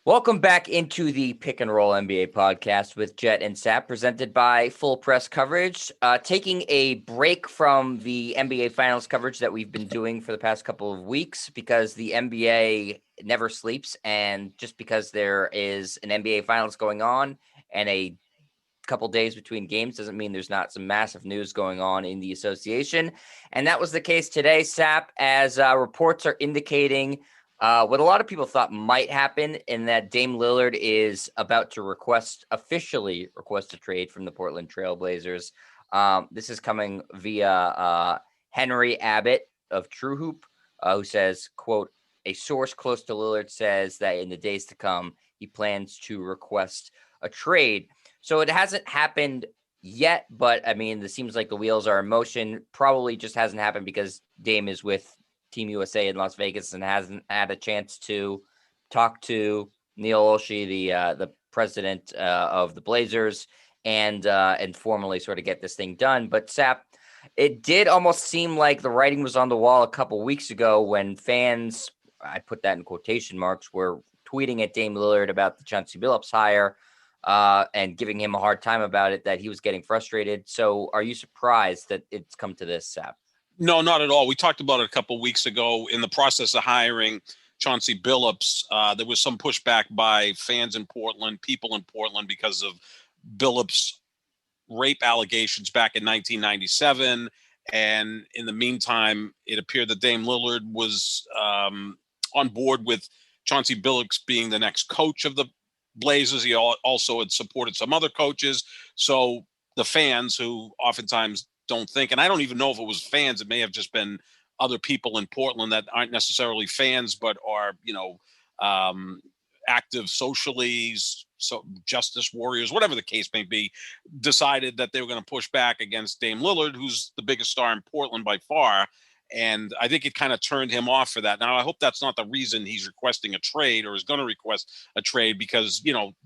Welcome back into the Pick and Roll NBA podcast with Jet and Sap, presented by Full Press Coverage. Taking a break from the NBA Finals coverage that we've been doing for the past couple of weeks because the NBA never sleeps, and just because there is an NBA Finals going on and a couple days between games doesn't mean there's not some massive news going on in the association. And that was the case today, Sap, as reports are indicating what a lot of people thought might happen, in that Dame Lillard is about to officially request a trade from the Portland Trail Blazers. This is coming via Henry Abbott of True Hoop, who says, quote, "A source close to Lillard says that in the days to come, he plans to request a trade." So it hasn't happened yet, but I mean, it seems like the wheels are in motion. Probably just hasn't happened because Dame is with Team USA in Las Vegas and hasn't had a chance to talk to Neil Olshey, the president of the Blazers, and formally sort of get this thing done. But Sap, it did almost seem like the writing was on the wall a couple weeks ago when fans, I put that in quotation marks, were tweeting at Dame Lillard about the Chauncey Billups hire and giving him a hard time about it, that he was getting frustrated. So are you surprised that it's come to this, Sap? No, not at all. We talked about it a couple of weeks ago. In the process of hiring Chauncey Billups, there was some pushback by fans in Portland, people in Portland, because of Billups' rape allegations back in 1997. And in the meantime, it appeared that Dame Lillard was on board with Chauncey Billups being the next coach of the Blazers. He also had supported some other coaches. So the fans, who oftentimes don't think, and I don't even know if it was fans, it may have just been other people in Portland that aren't necessarily fans, but are, active socially, so justice warriors, whatever the case may be, decided that they were going to push back against Dame Lillard, who's the biggest star in Portland by far. And I think it kind of turned him off for that. Now, I hope that's not the reason he's requesting a trade or is going to request a trade, because,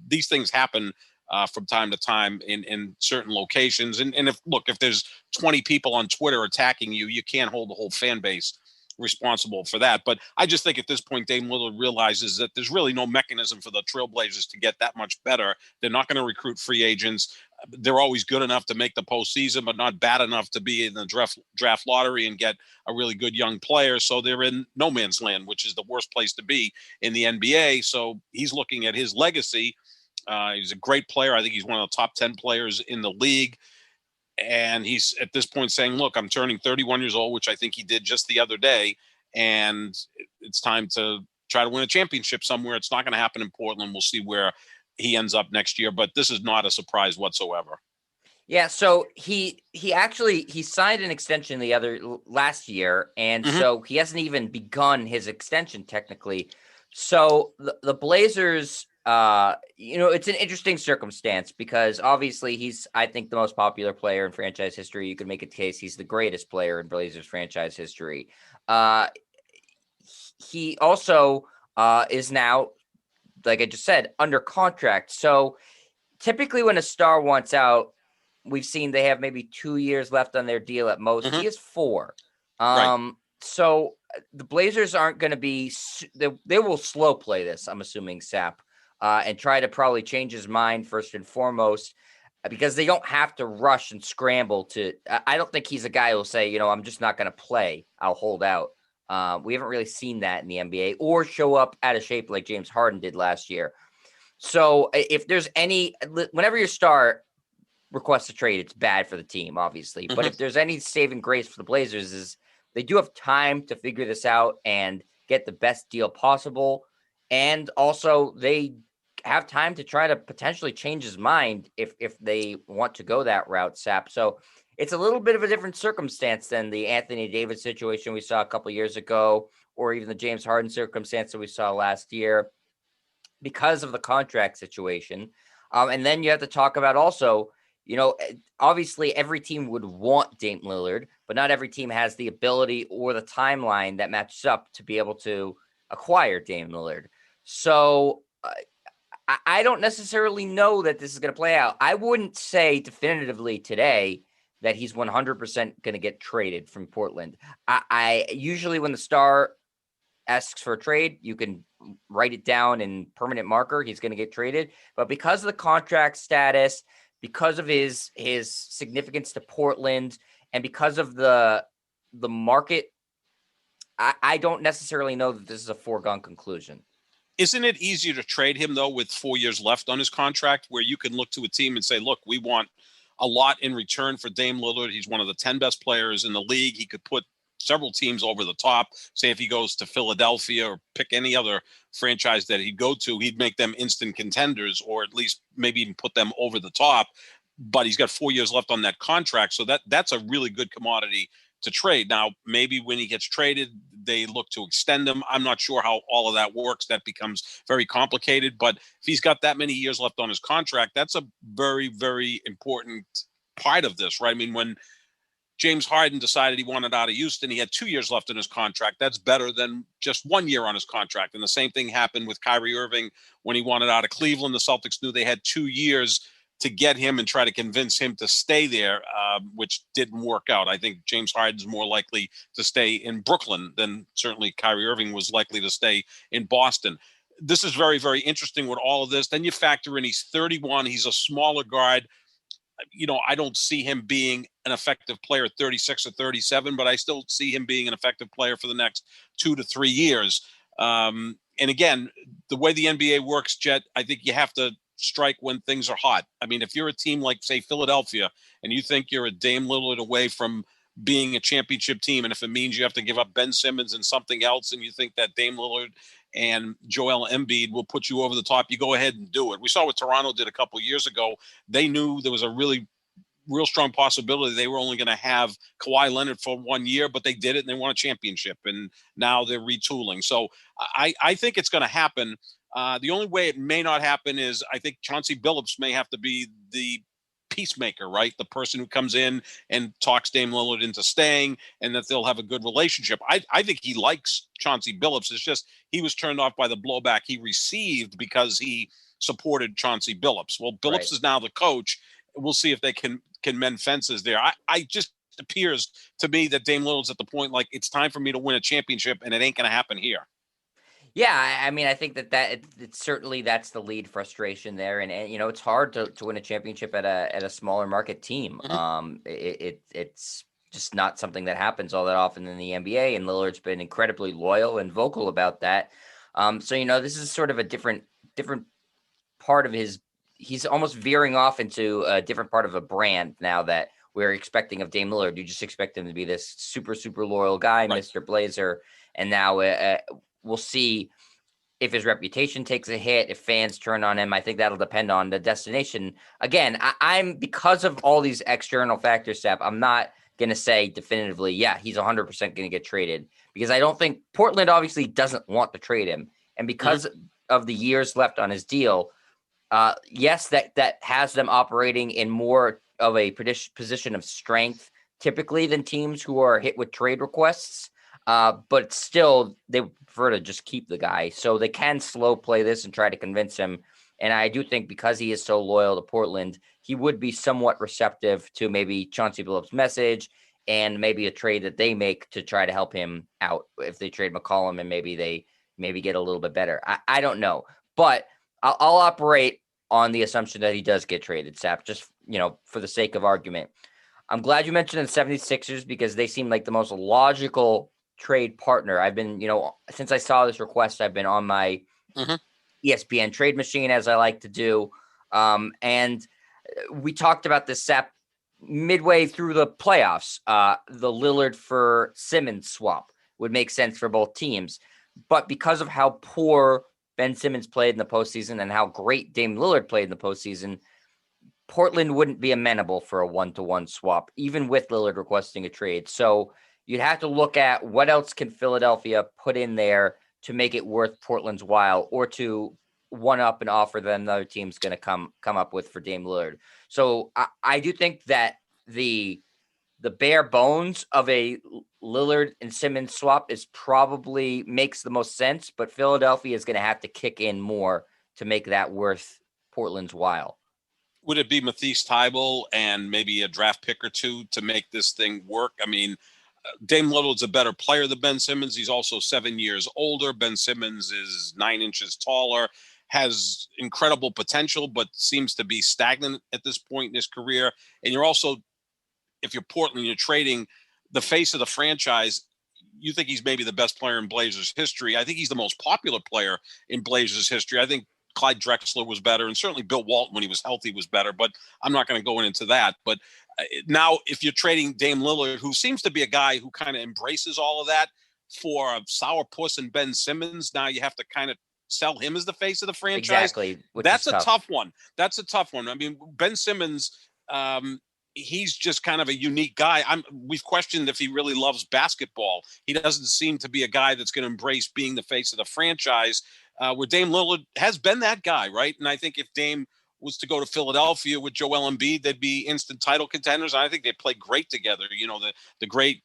these things happen from time to time in certain locations. And if there's 20 people on Twitter attacking you, you can't hold the whole fan base responsible for that. But I just think at this point, Dame Lillard realizes that there's really no mechanism for the Trailblazers to get that much better. They're not going to recruit free agents. They're always good enough to make the postseason, but not bad enough to be in the draft lottery and get a really good young player. So they're in no man's land, which is the worst place to be in the NBA. So he's looking at his legacy. He's a great player. I think he's one of the top 10 players in the league. And he's at this point saying, look, I'm turning 31 years old, which I think he did just the other day. And it's time to try to win a championship somewhere. It's not going to happen in Portland. We'll see where he ends up next year. But this is not a surprise whatsoever. Yeah, so he signed an extension last year, and so he hasn't even begun his extension technically. So the Blazers, it's an interesting circumstance because obviously he's, I think, the most popular player in franchise history. You could make a case he's the greatest player in Blazers franchise history. He also is now, like I just said, under contract. So typically when a star wants out, we've seen they have maybe 2 years left on their deal at most. He has 4. Right. So the Blazers aren't going to be they will slow play this, I'm assuming, Sap, and try to probably change his mind first and foremost, because they don't have to rush and scramble to. I don't think he's a guy who'll say, I'm just not going to play. I'll hold out. We haven't really seen that in the NBA, or show up out of shape like James Harden did last year. So if there's whenever your star requests a trade, it's bad for the team, obviously. But if there's any saving grace for the Blazers, is they do have time to figure this out and get the best deal possible. And also they have time to try to potentially change his mind if they want to go that route, Sap. So it's a little bit of a different circumstance than the Anthony Davis situation we saw a couple years ago, or even the James Harden circumstance that we saw last year, because of the contract situation. And then you have to talk about also, obviously every team would want Dame Lillard, but not every team has the ability or the timeline that matches up to be able to acquire Dame Lillard. So I don't necessarily know that this is going to play out. I wouldn't say definitively today that he's 100% going to get traded from Portland. I usually, when the star asks for a trade, you can write it down in permanent marker, he's going to get traded. But because of the contract status, because of his significance to Portland, and because of the market, I don't necessarily know that this is a foregone conclusion. Isn't it easier to trade him, though, with 4 years left on his contract, where you can look to a team and say, look, we want a lot in return for Dame Lillard. He's one of the 10 best players in the league. He could put several teams over the top. Say if he goes to Philadelphia or pick any other franchise that he'd go to, he'd make them instant contenders, or at least maybe even put them over the top. But he's got 4 years left on that contract. So that's a really good commodity to trade. Now, maybe when he gets traded, they look to extend him. I'm not sure how all of that works. That becomes very complicated. But if he's got that many years left on his contract, that's a very, very important part of this, right? I mean, when James Harden decided he wanted out of Houston, he had 2 years left in his contract. That's better than just 1 year on his contract. And the same thing happened with Kyrie Irving when he wanted out of Cleveland. The Celtics knew they had 2 years to get him and try to convince him to stay there, which didn't work out. I think James Harden's more likely to stay in Brooklyn than certainly Kyrie Irving was likely to stay in Boston. This is very, very interesting with all of this. Then you factor in he's 31. He's a smaller guard. I don't see him being an effective player at 36 or 37, but I still see him being an effective player for the next 2 to 3 years. And again, the way the NBA works, Jet, I think you have to strike when things are hot. I mean, if you're a team like, say, Philadelphia, and you think you're a Dame Lillard away from being a championship team, and if it means you have to give up Ben Simmons and something else, and you think that Dame Lillard and Joel Embiid will put you over the top, you go ahead and do it. We saw what Toronto did a couple of years ago. They knew there was a real strong possibility they were only going to have Kawhi Leonard for 1 year, but they did it and they won a championship, and now they're retooling. So I think it's going to happen. The only way it may not happen is I think Chauncey Billups may have to be the peacemaker, right? The person who comes in and talks Dame Lillard into staying, and that they'll have a good relationship. I think he likes Chauncey Billups. It's just he was turned off by the blowback he received because he supported Chauncey Billups. Well, Billups Right. is now the coach. We'll see if they can mend fences there. I just appears to me that Dame Lillard's at the point like it's time for me to win a championship, and it ain't going to happen here. Yeah, I mean, I think that it's certainly that's the lead frustration there, and it's hard to win a championship at a smaller market team. Mm-hmm. It's just not something that happens all that often in the NBA, and Lillard's been incredibly loyal and vocal about that. So this is sort of a different part of his. He's almost veering off into a different part of a brand now that we're expecting of Dame Lillard. You just expect him to be this super, super loyal guy, Right. Mr. Blazer, and now we'll see if his reputation takes a hit, if fans turn on him. I think that'll depend on the destination. Again, I'm because of all these external factors, Sap, I'm not going to say definitively, yeah, he's 100% going to get traded, because I don't think Portland obviously doesn't want to trade him. And because of the years left on his deal, yes, that has them operating in more of a position of strength typically than teams who are hit with trade requests. But still, they prefer to just keep the guy. So they can slow play this and try to convince him. And I do think because he is so loyal to Portland, he would be somewhat receptive to maybe Chauncey Billups' message and maybe a trade that they make to try to help him out if they trade McCollum and maybe they get a little bit better. I don't know. But I'll operate on the assumption that he does get traded, Sap, just, for the sake of argument. I'm glad you mentioned the 76ers because they seem like the most logical trade partner. I've been, since I saw this request, I've been on my ESPN trade machine, as I like to do. And we talked about this, Sap, midway through the playoffs. The Lillard for Simmons swap would make sense for both teams. But because of how poor Ben Simmons played in the postseason and how great Dame Lillard played in the postseason, Portland wouldn't be amenable for a 1-to-1 swap, even with Lillard requesting a trade. So you'd have to look at what else can Philadelphia put in there to make it worth Portland's while, or to one up an offer that another team's going to come up with for Dame Lillard. So I do think that the bare bones of a Lillard and Simmons swap is probably makes the most sense, but Philadelphia is going to have to kick in more to make that worth Portland's while. Would it be Matisse Thybulle and maybe a draft pick or two to make this thing work? I mean, Dame Lillard's a better player than Ben Simmons. He's also 7 years older. Ben Simmons is 9 inches taller, has incredible potential, but seems to be stagnant at this point in his career. And you're also, if you're Portland, you're trading the face of the franchise. You think he's maybe the best player in Blazers history. I think he's the most popular player in Blazers history. I think Clyde Drexler was better, and certainly Bill Walton, when he was healthy, was better, but I'm not going to go into that. But now if you're trading Dame Lillard, who seems to be a guy who kind of embraces all of that, for a sourpuss and Ben Simmons, now you have to kind of sell him as the face of the franchise. Exactly. That's a tough one. That's a tough one. I mean, Ben Simmons, he's just kind of a unique guy. We've questioned if he really loves basketball. He doesn't seem to be a guy that's going to embrace being the face of the franchise, where Dame Lillard has been that guy, right? And I think if Dame was to go to Philadelphia with Joel Embiid, they'd be instant title contenders. I think they play great together. You know, the great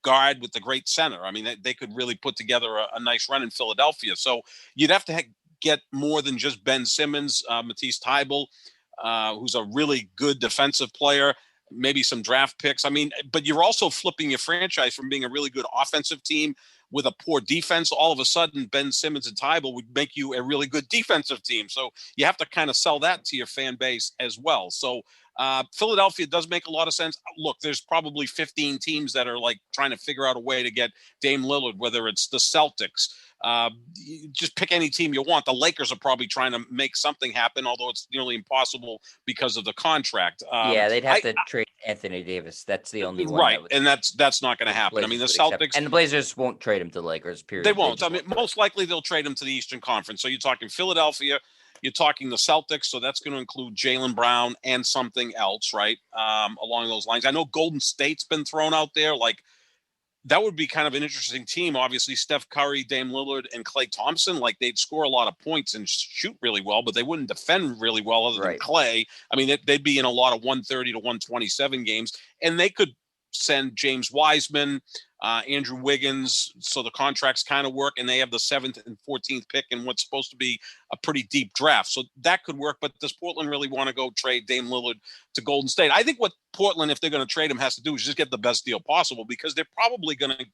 guard with the great center. I mean, they could really put together a nice run in Philadelphia. So you'd have to get more than just Ben Simmons, Matisse Thybulle, who's a really good defensive player, maybe some draft picks. I mean, but you're also flipping your franchise from being a really good offensive team with a poor defense. All of a sudden, Ben Simmons and Thybulle would make you a really good defensive team. So you have to kind of sell that to your fan base as well. So Philadelphia does make a lot of sense. Look, there's probably 15 teams that are like trying to figure out a way to get Dame Lillard, whether it's the Celtics. Just pick any team you want. The Lakers are probably trying to make something happen, although it's nearly impossible because of the contract. Yeah, they'd have to trade Anthony Davis. That's the only one. Right, and that's not going to happen. I mean, the Celtics... And the Blazers won't trade him to the Lakers, period. They won't. I mean, most likely they'll trade him to the Eastern Conference. So you're talking Philadelphia, you're talking the Celtics, so that's going to include Jaylen Brown and something else, right, along those lines. I know Golden State's been thrown out there. Like, that would be kind of an interesting team. Obviously, Steph Curry, Dame Lillard, and Klay Thompson, like, they'd score a lot of points and shoot really well, but they wouldn't defend really well other than Klay. I mean, they'd be in a lot of 130 to 127 games, and they could send James Wiseman, Andrew Wiggins, so the contracts kind of work, and they have the 7th and 14th pick in what's supposed to be a pretty deep draft. So that could work, but does Portland really want to go trade Dame Lillard to Golden State? I think what Portland, if they're going to trade him, has to do is just get the best deal possible, because they're probably going to,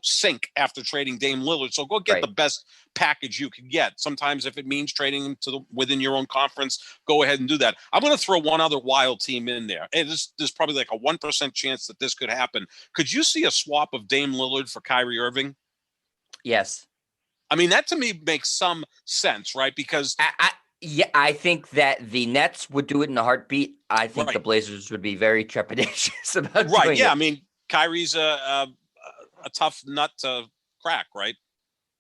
sink after trading Dame Lillard. So go get the best package you can get. Sometimes if it means trading him to within your own conference, go ahead and do that. I'm going to throw one other wild team in there. And there's probably like a 1% chance that this could happen. Could you see a swap of Dame Lillard for Kyrie Irving? Yes. I mean, that to me makes some sense, right? Because I think that the Nets would do it in a heartbeat. I think the Blazers would be very trepidatious about doing it. I mean, Kyrie's a tough nut to crack, right?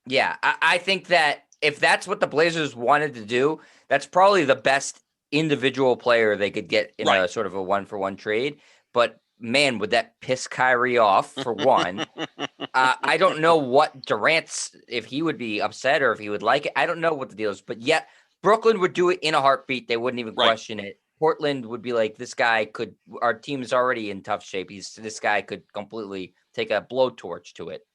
Yeah, I think that if that's what the Blazers wanted to do, that's probably the best individual player they could get in a sort of a 1-for-1 trade. But man, would that piss Kyrie off, for one. I don't know what Durant's, if he would be upset or if he would like it. I don't know what the deal is. But yet, Brooklyn would do it in a heartbeat. They wouldn't even question it. Portland would be like, this guy could, our team is already in tough shape. This guy could completely take a blowtorch to it.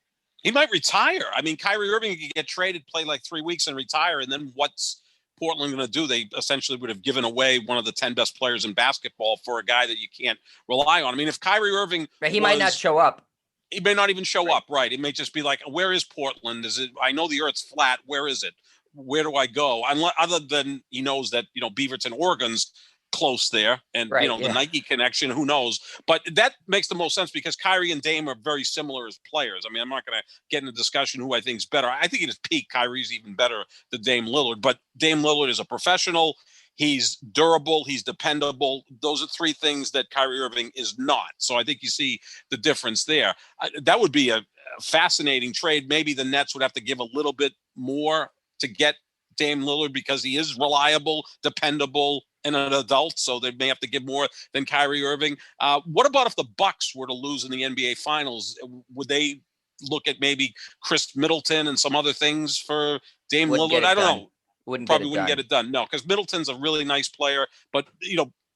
He might retire. I mean, Kyrie Irving could get traded, play like 3 weeks and retire. And then what's Portland going to do? They essentially would have given away one of the 10 best players in basketball for a guy that you can't rely on. I mean, if Kyrie Irving, might not show up. He may not even show up. Right. It may just be like, where is Portland? Is it, I know the earth's flat. Where is it? Where do I go? Other than he knows that, Beaverton, Oregon's close there, and the Nike connection, who knows? But that makes the most sense, because Kyrie and Dame are very similar as players. I mean, I'm not going to get in a discussion who I think is better. I think at his peak, Kyrie's even better than Dame Lillard, but Dame Lillard is a professional. He's durable. He's dependable. Those are three things that Kyrie Irving is not. So I think you see the difference there. That would be a fascinating trade. Maybe the Nets would have to give a little bit more to get Dame Lillard, because he is reliable, dependable, and an adult, so they may have to give more than Kyrie Irving. What about if the Bucks were to lose in the NBA Finals? Would they look at maybe Chris Middleton and some other things for Dame Lillard? I don't know. Wouldn't get it done. No, because Middleton's a really nice player, but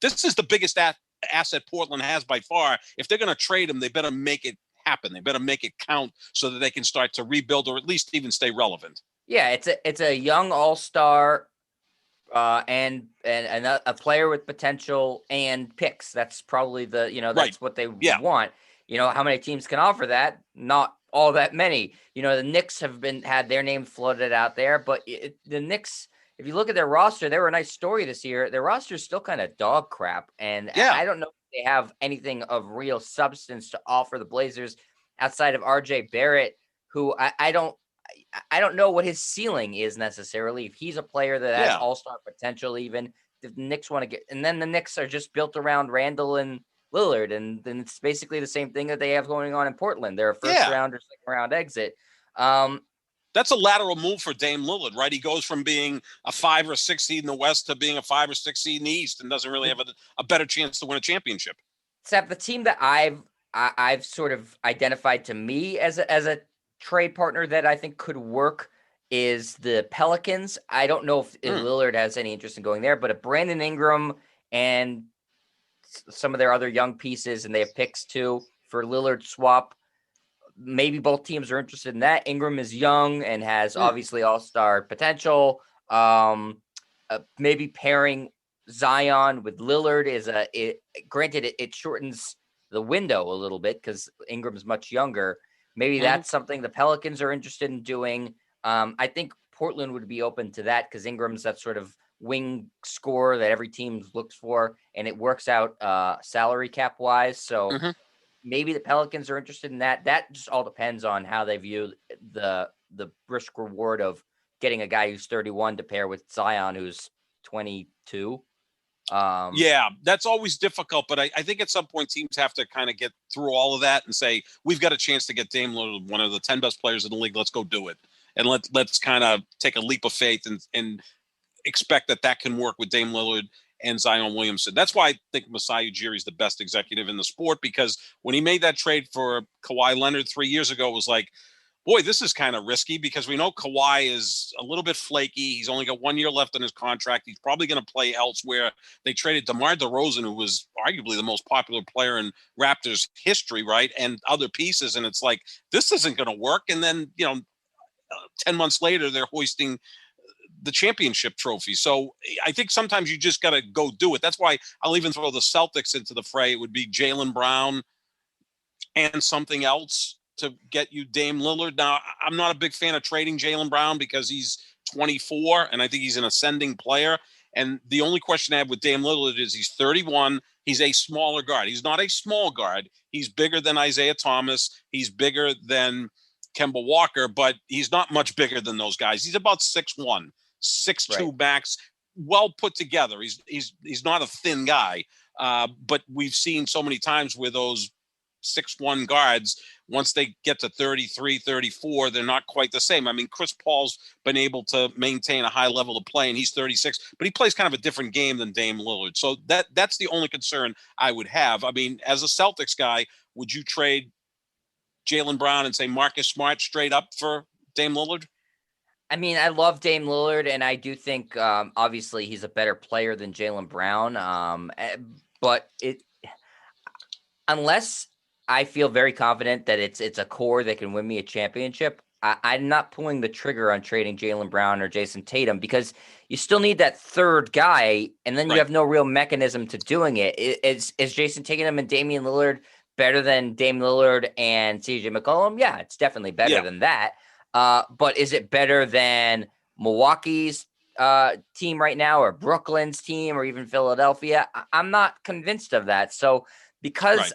this is the biggest asset Portland has by far. If they're going to trade him, they better make it happen. They better make it count so that they can start to rebuild, or at least even stay relevant. Yeah, it's a young all-star and a player with potential and picks. That's probably that's what they want. how many teams can offer that? Not all that many. The Knicks have had their name floated out there, but the Knicks, if you look at their roster, they were a nice story this year. Their roster is still kind of dog crap, and Yeah. I don't know if they have anything of real substance to offer the Blazers outside of RJ Barrett, who I don't know what his ceiling is necessarily. If he's a player that has Yeah. all-star potential, even if the Knicks want to get, and then the Knicks are just built around Randall and Lillard, and then it's basically the same thing that they have going on in Portland. They're a first Yeah. round or second round exit. That's a lateral move for Dame Lillard, right? He goes from being a 5 or 6 seed in the West to being a 5 or 6 seed in the East, and doesn't really have a better chance to win a championship. Except the team that I've sort of identified to me as a trade partner that I think could work is the Pelicans. I don't know if Lillard has any interest in going there, but if Brandon Ingram and some of their other young pieces, and they have picks too for Lillard swap, maybe both teams are interested in that. Ingram is young and has obviously all-star potential. Maybe pairing Zion with Lillard is granted it shortens the window a little bit because Ingram's much younger. Maybe that's something the Pelicans are interested in doing. I think Portland would be open to that because Ingram's that sort of wing scorer that every team looks for, and it works out salary cap wise. So maybe the Pelicans are interested in that. That just all depends on how they view the risk reward of getting a guy who's 31 to pair with Zion, who's 22. Yeah, that's always difficult, but I think at some point teams have to kind of get through all of that and say, we've got a chance to get Dame Lillard, one of the 10 best players in the league. Let's go do it. And let's kind of take a leap of faith and expect that can work with Dame Lillard and Zion Williamson. That's why I think Masai Ujiri is the best executive in the sport, because when he made that trade for Kawhi Leonard 3 years ago, it was like, boy, this is kind of risky because we know Kawhi is a little bit flaky. He's only got 1 year left on his contract. He's probably going to play elsewhere. They traded DeMar DeRozan, who was arguably the most popular player in Raptors history, right? And other pieces. And it's like, this isn't going to work. And then, 10 months later, they're hoisting the championship trophy. So I think sometimes you just got to go do it. That's why I'll even throw the Celtics into the fray. It would be Jaylen Brown and something else to get you Dame Lillard. Now, I'm not a big fan of trading Jaylen Brown because he's 24 and I think he's an ascending player. And the only question I have with Dame Lillard is he's 31. He's a smaller guard. He's not a small guard. He's bigger than Isaiah Thomas. He's bigger than Kemba Walker, but he's not much bigger than those guys. He's about 6'1", 6'2" max, well put together. He's not a thin guy, but we've seen so many times where those 6'1" guards, once they get to 33, 34, they're not quite the same. I mean, Chris Paul's been able to maintain a high level of play, and he's 36, but he plays kind of a different game than Dame Lillard. So that's the only concern I would have. I mean, as a Celtics guy, would you trade Jaylen Brown and say Marcus Smart straight up for Dame Lillard? I mean, I love Dame Lillard, and I do think obviously he's a better player than Jaylen Brown. But unless I feel very confident that it's a core that can win me a championship, I'm not pulling the trigger on trading Jaylen Brown or Jason Tatum because you still need that third guy, and then you have no real mechanism to doing it. Is Jason Tatum and Damian Lillard better than Dame Lillard and CJ McCollum? Yeah, it's definitely better than that. But is it better than Milwaukee's team right now, or Brooklyn's team, or even Philadelphia? I'm not convinced of that. So because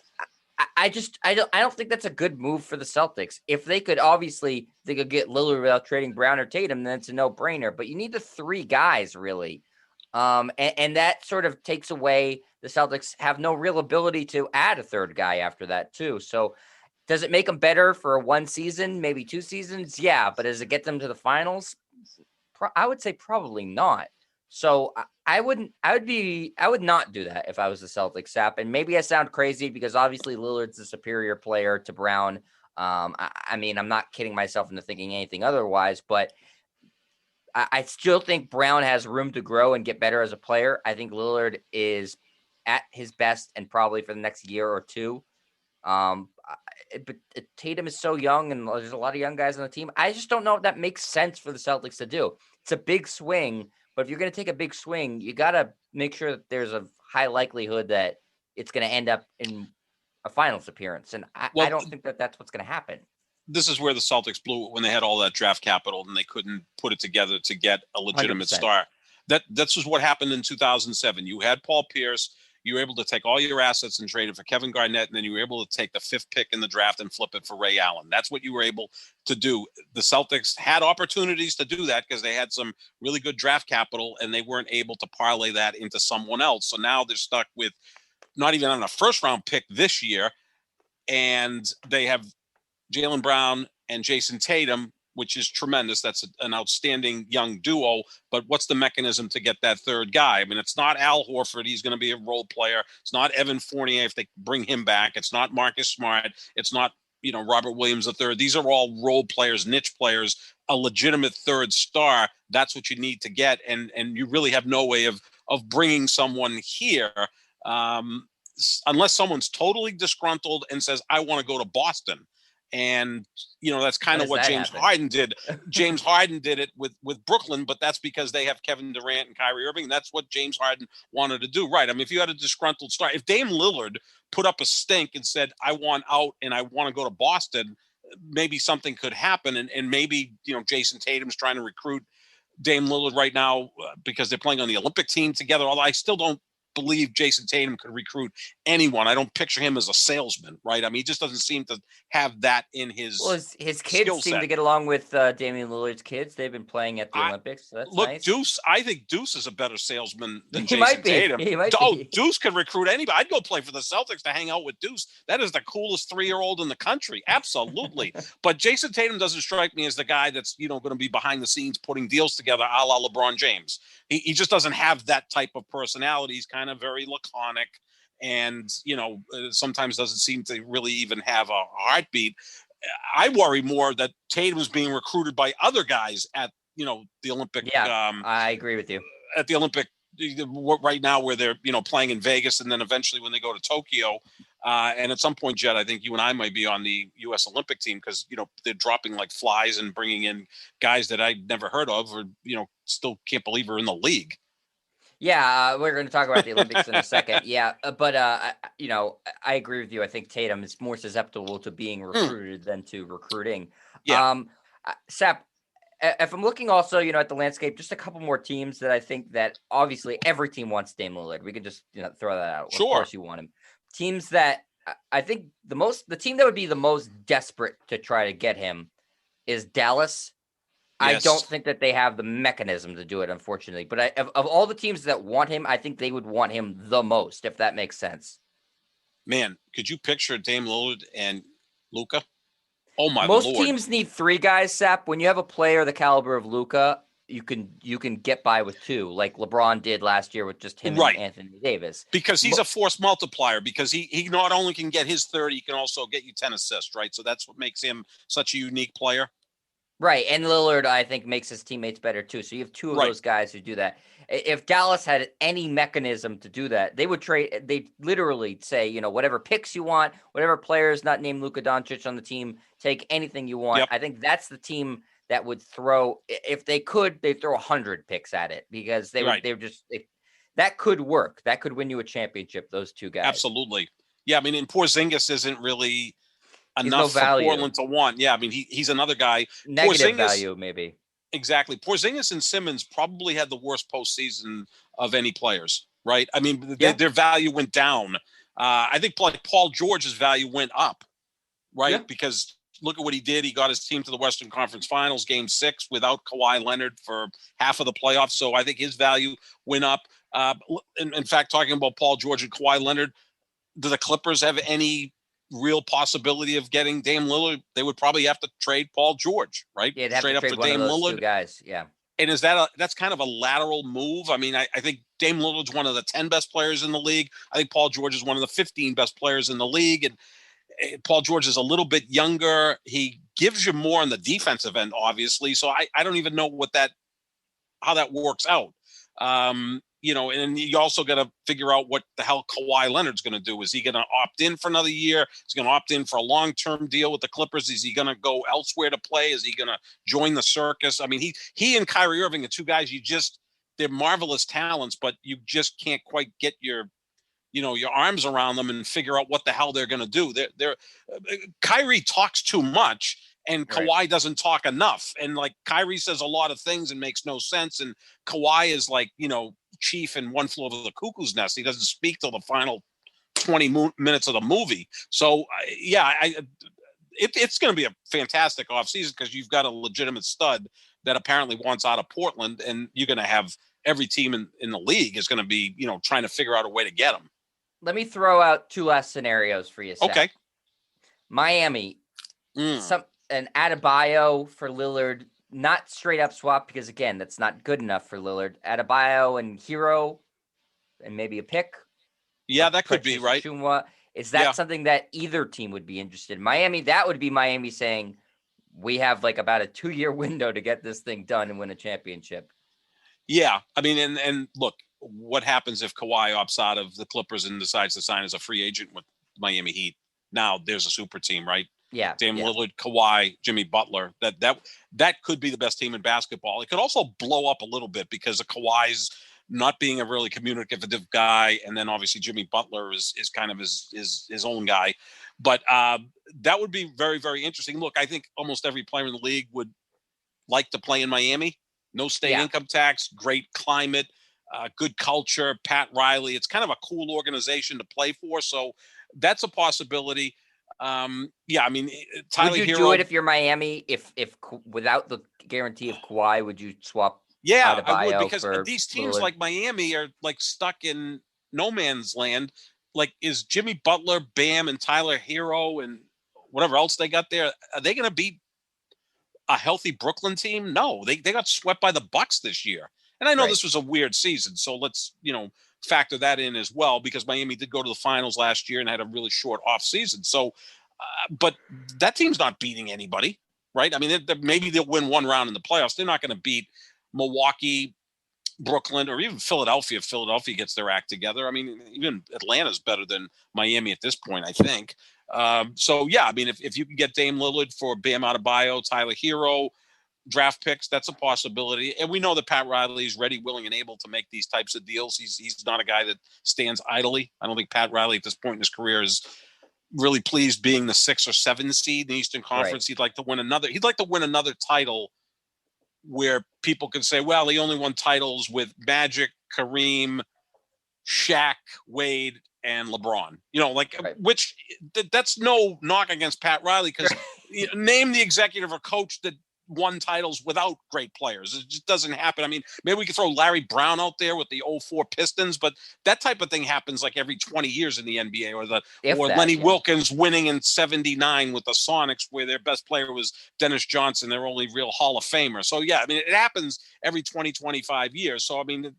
I don't think that's a good move for the Celtics. If they could get Lillard without trading Brown or Tatum, then it's a no-brainer. But you need the three guys really. And that sort of takes away the Celtics have no real ability to add a third guy after that too. So does it make them better for one season, maybe 2 seasons? Yeah. But does it get them to the finals? I would say probably not. So I would not do that if I was the Celtics, Sap. And maybe I sound crazy because obviously Lillard's a superior player to Brown. I mean, I'm not kidding myself into thinking anything otherwise, but I still think Brown has room to grow and get better as a player. I think Lillard is at his best and probably for the next year or two. But Tatum is so young and there's a lot of young guys on the team. I just don't know if that makes sense for the Celtics to do. It's a big swing, but if you're going to take a big swing, you got to make sure that there's a high likelihood that it's going to end up in a finals appearance. And I Well, don't think that that's what's going to happen. this is where the Celtics blew it when they had all that draft capital and they couldn't put it together to get a legitimate 100%. star. That's just what happened in 2007. You had Paul Pierce. You were able to take all your assets and trade it for Kevin Garnett, and then you were able to take the 5th pick in the draft and flip it for Ray Allen. That's what you were able to do. The Celtics had opportunities to do that because they had some really good draft capital, and they weren't able to parlay that into someone else. So now they're stuck with not even on a first-round pick this year, and they have Jaylen Brown and Jason Tatum, which is tremendous. That's an outstanding young duo. But what's the mechanism to get that third guy? I mean, it's not Al Horford. He's going to be a role player. It's not Evan Fournier if they bring him back. It's not Marcus Smart. It's not, Robert Williams III. These are all role players, niche players, a legitimate third star. That's what you need to get. And you really have no way of bringing someone here unless someone's totally disgruntled and says, I want to go to Boston. And, that's kind of what James Harden did. James Harden did it with Brooklyn, but that's because they have Kevin Durant and Kyrie Irving. That's what James Harden wanted to do. Right. I mean, if you had a disgruntled star, if Dame Lillard put up a stink and said, I want out and I want to go to Boston, maybe something could happen. And maybe, Jason Tatum's trying to recruit Dame Lillard right now because they're playing on the Olympic team together. Although I still don't believe Jason Tatum could recruit anyone. I don't picture him as a salesman, right? I mean, he just doesn't seem to have that in his. Well, his kids seem to get along with Damian Lillard's kids. They've been playing at the Olympics. So that's nice. Deuce. I think Deuce is a better salesman than He Jason might be. Tatum. He might Oh, be. Deuce could recruit anybody. I'd go play for the Celtics to hang out with Deuce. That is the coolest 3-year-old in the country. Absolutely. But Jason Tatum doesn't strike me as the guy that's going to be behind the scenes putting deals together, a la LeBron James. He just doesn't have that type of personality. He's kind of very laconic and, sometimes doesn't seem to really even have a heartbeat. I worry more that Tatum is being recruited by other guys at, the Olympic. Yeah, I agree with you. At the Olympic right now where they're, playing in Vegas and then eventually when they go to Tokyo. And at some point, Jed, I think you and I might be on the U.S. Olympic team because, they're dropping like flies and bringing in guys that I'd never heard of or, still can't believe are in the league. Yeah, we're going to talk about the Olympics in a second. Yeah, but I agree with you. I think Tatum is more susceptible to being recruited than to recruiting. Yeah. Sap, if I'm looking also, at the landscape, just a couple more teams that I think that obviously every team wants Dame Lillard. We can just throw that out. Sure. Of course you want him. Teams that I think the team that would be the most desperate to try to get him is Dallas. Yes. I don't think that they have the mechanism to do it, unfortunately. But of all the teams that want him, I think they would want him the most, if that makes sense. Man, could you picture Dame Lillard and Luka? Oh my Most Lord. teams need 3 guys, Sap. When you have a player the caliber of Luka, you can get by with 2, like LeBron did last year with just him and Anthony Davis. Because he's a force multiplier. Because he not only can get his 30, he can also get you 10 assists, right? So that's what makes him such a unique player. Right, and Lillard, I think, makes his teammates better too. So you have 2 of those guys who do that. If Dallas had any mechanism to do that, they would trade. They'd literally say, whatever picks you want, whatever players not named Luka Doncic on the team, take anything you want. Yep. I think that's the team that would throw. If they could, they'd throw 100 picks at it because they would just. That could work. That could win you a championship. Those 2 guys. Absolutely. Yeah, I mean, and Porzingis isn't really enough for Portland to want. Yeah, I mean, he's another guy. Negative value, maybe. Exactly. Porzingis and Simmons probably had the worst postseason of any players, right? I mean, their value went down. I think Paul George's value went up, right? Yeah. Because look at what he did. He got his team to the Western Conference Finals, Game 6, without Kawhi Leonard for half of the playoffs. So I think his value went up. In fact, talking about Paul George and Kawhi Leonard, do the Clippers have any real possibility of getting Dame Lillard? They would probably have to trade Paul George, right? Yeah, straight up for Dame Lillard. 2 guys, yeah. And is that's kind of a lateral move? I mean, I think Dame Lillard's one of the 10 best players in the league. I think Paul George is one of the 15 best players in the league. And Paul George is a little bit younger. He gives you more on the defensive end, obviously. So I don't even know how that works out. And you also got to figure out what the hell Kawhi Leonard's going to do. Is he going to opt in for another year? Is he going to opt in for a long-term deal with the Clippers? Is he going to go elsewhere to play? Is he going to join the circus? I mean, he and Kyrie Irving are 2 guys they're marvelous talents, but you just can't quite get your your arms around them and figure out what the hell they're going to do. Kyrie talks too much and Right. Kawhi doesn't talk enough. And like Kyrie says a lot of things and makes no sense. And Kawhi is like, chief in One Flew Over the Cuckoo's Nest. He doesn't speak till the final 20 minutes of the movie. So it's going to be a fantastic offseason because you've got a legitimate stud that apparently wants out of Portland, and you're going to have every team in the league is going to be, trying to figure out a way to get him. Let me throw out two last scenarios for you, Seth. Okay. Miami, an Adebayo for Lillard, not straight up swap because, again, that's not good enough for Lillard. Adebayo and Hero and maybe a pick. Yeah, that could be, right? Chumwa. Is that something that either team would be interested in? Miami, that would be Miami saying, we have like about a 2-year window to get this thing done and win a championship. Yeah. I mean, and look, what happens if Kawhi opts out of the Clippers and decides to sign as a free agent with Miami Heat? Now there's a super team, right? Yeah. Damian Lillard, Kawhi, Jimmy Butler. That could be the best team in basketball. It could also blow up a little bit because of Kawhi's not being a really communicative guy, and then obviously Jimmy Butler is kind of his own guy. But that would be very, very interesting. Look, I think almost every player in the league would like to play in Miami. No state income tax, great climate, good culture. Pat Riley. It's kind of a cool organization to play for. So that's a possibility. I mean, Tyler Would you Hero, do it if you're Miami? If without the guarantee of Kawhi, would you swap? Yeah, Adebayo I would, because these teams Lillard? like Miami are like stuck in no man's land. Like, is Jimmy Butler, Bam, and Tyler Hero and whatever else they got there, are they going to beat a healthy Brooklyn team? No, they got swept by the Bucks this year. And I know this was a weird season, so let's, factor that in as well, because Miami did go to the finals last year and had a really short off season. So, but that team's not beating anybody, right? I mean, maybe they'll win one round in the playoffs. They're not going to beat Milwaukee, Brooklyn, or even Philadelphia if Philadelphia gets their act together. I mean, even Atlanta's better than Miami at this point, I think. So, I mean, if you can get Dame Lillard for Bam Adebayo, Tyler Hero, draft picks, that's a possibility. And we know that Pat Riley is ready, willing, and able to make these types of deals. He's not a guy that stands idly. I don't think Pat Riley at this point in his career is really pleased being the 6 or 7 seed in the Eastern Conference. Right. He'd like to win another title where people can say, well, he only won titles with Magic, Kareem, Shaq, Wade, and LeBron. Which that's no knock against Pat Riley, because name the executive or coach that won titles without great players. It just doesn't happen. I mean, maybe we could throw Larry Brown out there with the 04 Pistons, but that type of thing happens like every 20 years in the NBA, or Lenny Wilkins winning in 79 with the Sonics, where their best player was Dennis Johnson, their only real Hall of Famer. So, I mean, it happens every 20, 25 years. So, I mean,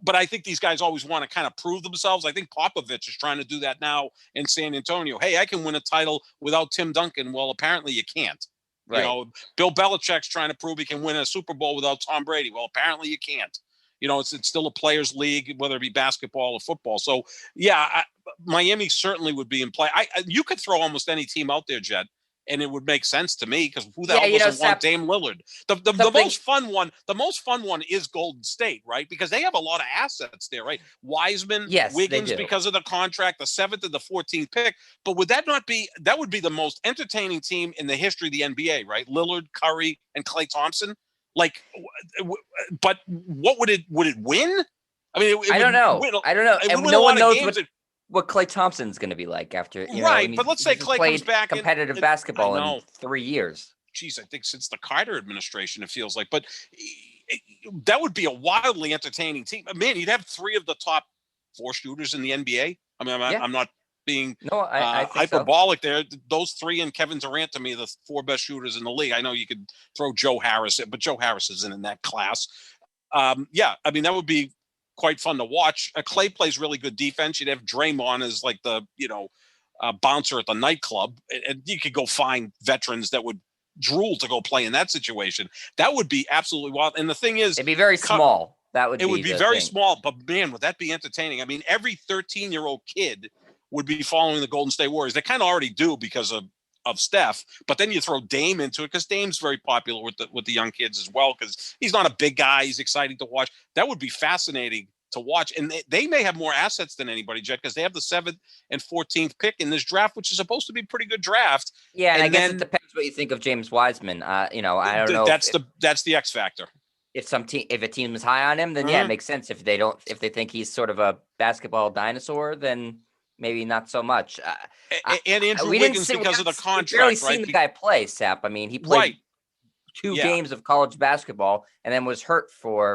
but I think these guys always want to kind of prove themselves. I think Popovich is trying to do that now in San Antonio. Hey, I can win a title without Tim Duncan. Well, apparently you can't. Right. Bill Belichick's trying to prove he can win a Super Bowl without Tom Brady. Well, apparently you can't. It's still a players' league, whether it be basketball or football. So, Miami certainly would be in play. You could throw almost any team out there, Jed, and it would make sense to me, because who the hell doesn't want Dame Lillard? The most fun one is Golden State, right? Because they have a lot of assets there, right? Wiseman, Wiggins, because of the contract, the 7th and the 14th pick. But would that would be the most entertaining team in the history of the NBA, right? Lillard, Curry, and Klay Thompson. But what would it win? I mean, I don't know. And no one knows what Klay Thompson's going to be like after, but let's say Klay comes back competitive basketball in 3 years. Geez, I think since the Carter administration, it feels like. But that would be a wildly entertaining team. Man, you'd have 3 of the top 4 shooters in the NBA. I mean, I'm not being I hyperbolic there. Those 3 and Kevin Durant, to me, are the 4 best shooters in the league. I know you could throw Joe Harris in, but Joe Harris isn't in that class. I mean, that would be quite fun to watch. Klay plays really good defense. You'd have Draymond as like the bouncer at the nightclub, and you could go find veterans that would drool to go play in that situation. That would be absolutely wild. And the thing is, it'd be very small. It would be very small, but man, would that be entertaining? I mean, every 13-year-old kid would be following the Golden State Warriors. They kind of already do because of Steph, but then you throw Dame into it, because Dame's very popular with the young kids as well, because he's not a big guy. He's exciting to watch. That would be fascinating to watch. And they may have more assets than anybody, Jet, because they have the 7th and 14th pick in this draft, which is supposed to be a pretty good draft. Yeah, and I guess it depends what you think of James Wiseman. I don't know. That's the X factor. If a team is high on him, then yeah, it makes sense. If they think he's sort of a basketball dinosaur, then maybe not so much. And Andrew Wiggins, because of the contract, we barely seen the guy play, Sap. I mean, he played 2 games of college basketball and then was hurt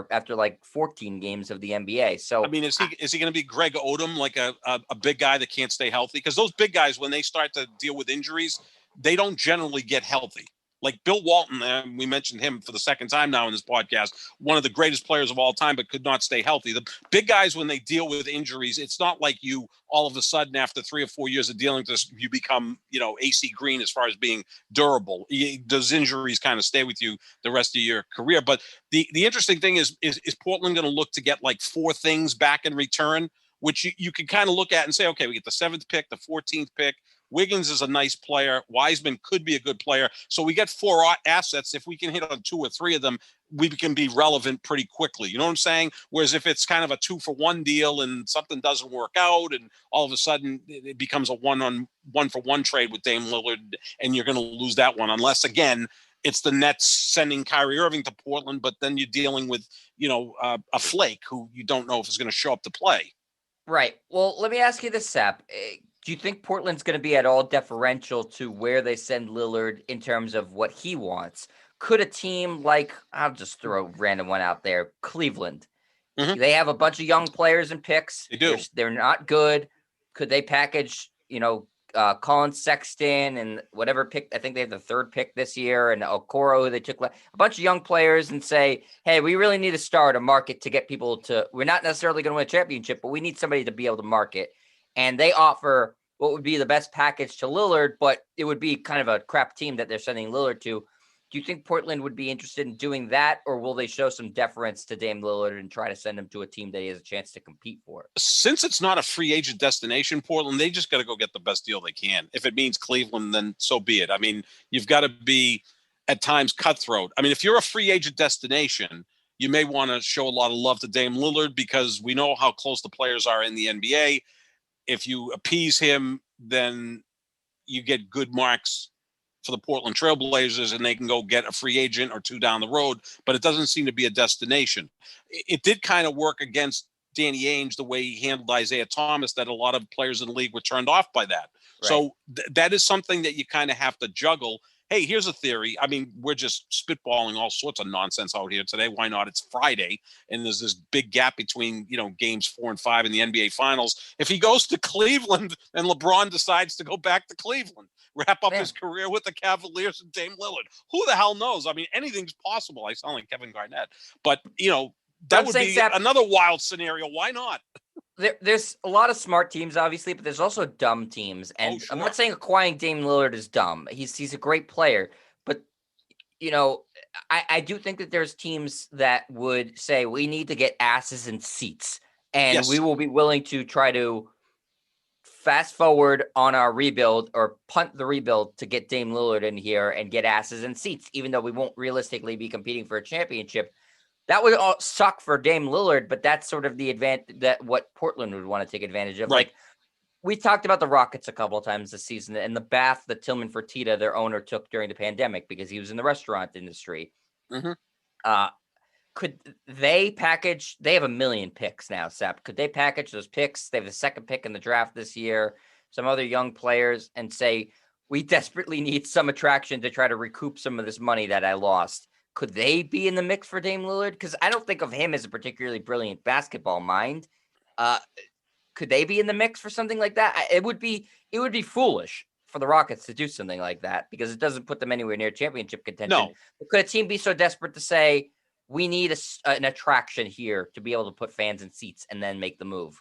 after like 14 games of the NBA. So I mean, is he going to be Greg Odom, like a big guy that can't stay healthy? Because those big guys, when they start to deal with injuries, they don't generally get healthy. Like Bill Walton, we mentioned him for the second time now in this podcast, one of the greatest players of all time, but could not stay healthy. The big guys, when they deal with injuries, it's not like you all of a sudden after 3 or 4 years of dealing with this, you become, AC Green as far as being durable. Those injuries kind of stay with you the rest of your career. But the interesting thing is Portland going to look to get like 4 things back in return, which you can kind of look at and say, okay, we get the 7th pick, the 14th pick. Wiggins is a nice player. Wiseman could be a good player. So we get 4 assets. If we can hit on 2 or 3 of them, we can be relevant pretty quickly. You know what I'm saying? Whereas if it's kind of a 2-for-1 deal and something doesn't work out and all of a sudden it becomes a 1-for-1 trade with Dame Lillard and you're going to lose that one unless, again, it's the Nets sending Kyrie Irving to Portland, but then you're dealing with, a flake who you don't know if is going to show up to play. Right. Well, let me ask you this, Sap. Do you think Portland's going to be at all deferential to where they send Lillard in terms of what he wants? Could a team like, I'll just throw a random one out there, Cleveland, they have a bunch of young players and picks. They do. They're not good. Could they package, Colin Sexton and whatever pick? I think they have the 3rd pick this year, and Okoro, who they took a bunch of young players, and say, hey, we really need to start a market to get people to, we're not necessarily going to win a championship, but we need somebody to be able to market. And they offer what would be the best package to Lillard, but it would be kind of a crap team that they're sending Lillard to. Do you think Portland would be interested in doing that, or will they show some deference to Dame Lillard and try to send him to a team that he has a chance to compete for? Since it's not a free agent destination, Portland, they just got to go get the best deal they can. If it means Cleveland, then so be it. I mean, you've got to be at times cutthroat. I mean, if you're a free agent destination, you may want to show a lot of love to Dame Lillard because we know how close the players are in the NBA. If you appease him, then you get good marks for the Portland Trailblazers and they can go get a free agent or 2 down the road, but it doesn't seem to be a destination. It did kind of work against Danny Ainge the way he handled Isaiah Thomas, that a lot of players in the league were turned off by that. Right. So that is something that you kind of have to juggle. Hey, here's a theory. I mean, we're just spitballing all sorts of nonsense out here today. Why not? It's Friday, and there's this big gap between, games 4 and 5 in the NBA Finals. If he goes to Cleveland and LeBron decides to go back to Cleveland, wrap up his career with the Cavaliers and Dame Lillard, who the hell knows? I mean, anything's possible. I sound like Kevin Garnett. But, that would be another wild scenario. Why not? There's a lot of smart teams, obviously, but there's also dumb teams. And I'm not saying acquiring Dame Lillard is dumb. He's a great player. But, I do think that there's teams that would say we need to get asses in seats. And we will be willing to try to fast forward on our rebuild or punt the rebuild to get Dame Lillard in here and get asses in seats, even though we won't realistically be competing for a championship. That would all suck for Dame Lillard, but that's sort of the advantage that what Portland would want to take advantage of. Right. Like we talked about the Rockets a couple of times this season and the bath that Tillman Fertitta, their owner, took during the pandemic because he was in the restaurant industry. Could they package? They have 1 million picks now, Sap. Could they package those picks? They have the 2nd pick in the draft this year, some other young players, and say, we desperately need some attraction to try to recoup some of this money that I lost. Could they be in the mix for Dame Lillard? Because I don't think of him as a particularly brilliant basketball mind. Could they be in the mix for something like that? It would be foolish for the Rockets to do something like that because it doesn't put them anywhere near championship contention. No. But could a team be so desperate to say, we need an attraction here to be able to put fans in seats and then make the move?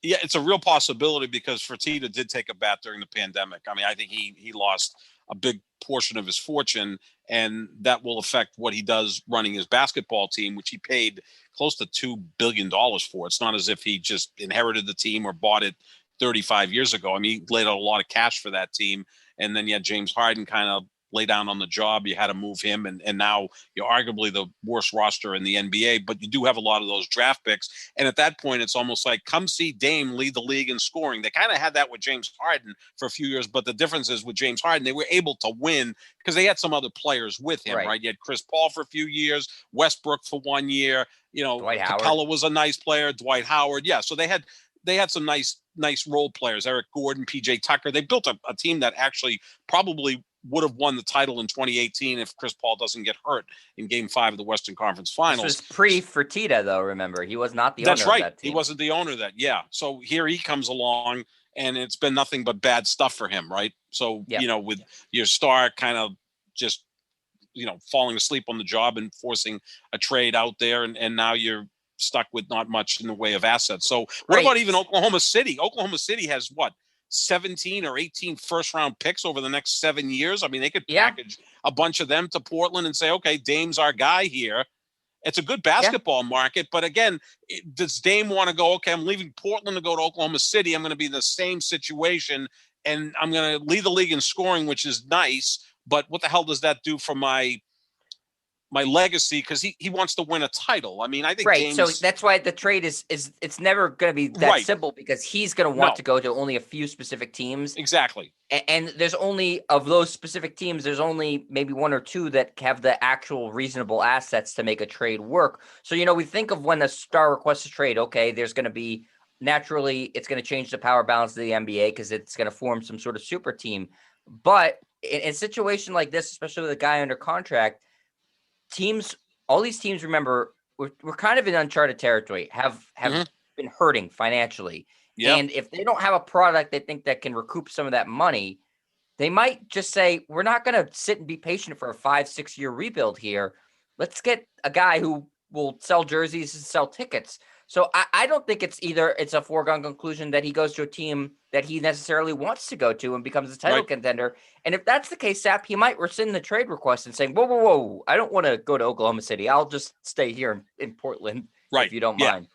Yeah, it's a real possibility because Fertitta did take a bath during the pandemic. I mean, I think he lost a big portion of his fortune, and that will affect what he does running his basketball team, which he paid close to $2 billion for. It's not as if he just inherited the team or bought it 35 years ago. I mean, he laid out a lot of cash for that team. And then you had James Harden kind of lay down on the job. You had to move him, and now you're arguably the worst roster in the NBA, but you do have a lot of those draft picks. And at that point, it's almost like, come see Dame lead the league in scoring. They kind of had that with James Harden for a few years, but the difference is with James Harden, they were able to win because they had some other players with him, right? You had Chris Paul for a few years, Westbrook for 1 year, Dwight Howard. Capella was a nice player, Dwight Howard. Yeah, so they had some nice role players, Eric Gordon, PJ Tucker. They built a team that actually probably would have won the title in 2018 if Chris Paul doesn't get hurt in Game 5 of the Western Conference Finals. This was pre-Fertitta, though, remember. He was not the owner of that team. That's right. He wasn't the owner of that, yeah. So here he comes along, and it's been nothing but bad stuff for him, right? So, with your star kind of just, falling asleep on the job and forcing a trade out there, and now you're stuck with not much in the way of assets. So what about even Oklahoma City? Oklahoma City has what, 17 or 18 first-round picks over the next 7 years? I mean, they could package a bunch of them to Portland and say, okay, Dame's our guy here. It's a good basketball market, but again, does Dame want to go, okay, I'm leaving Portland to go to Oklahoma City. I'm going to be in the same situation, and I'm going to lead the league in scoring, which is nice, but what the hell does that do for my legacy? Because he wants to win a title. I mean, I think so that's why the trade is it's never going to be that simple, because he's going to want to go to only a few specific teams. Exactly. And there's only, of those specific teams, there's only maybe one or two that have the actual reasonable assets to make a trade work. So, we think of when the star requests a trade, okay, there's going to be, naturally, it's going to change the power balance of the NBA because it's going to form some sort of super team. But in a situation like this, especially with a guy under contract, all these teams, remember, we're kind of in uncharted territory, have been hurting financially. Yep. And if they don't have a product they think that can recoup some of that money, they might just say, we're not going to sit and be patient for a 5-6 year rebuild here. Let's get a guy who will sell jerseys and sell tickets. So I don't think it's a foregone conclusion that he goes to a team that he necessarily wants to go to and becomes a title contender. And if that's the case, Sap, he might rescind the trade request and saying, whoa, I don't want to go to Oklahoma City. I'll just stay here in Portland if you don't mind.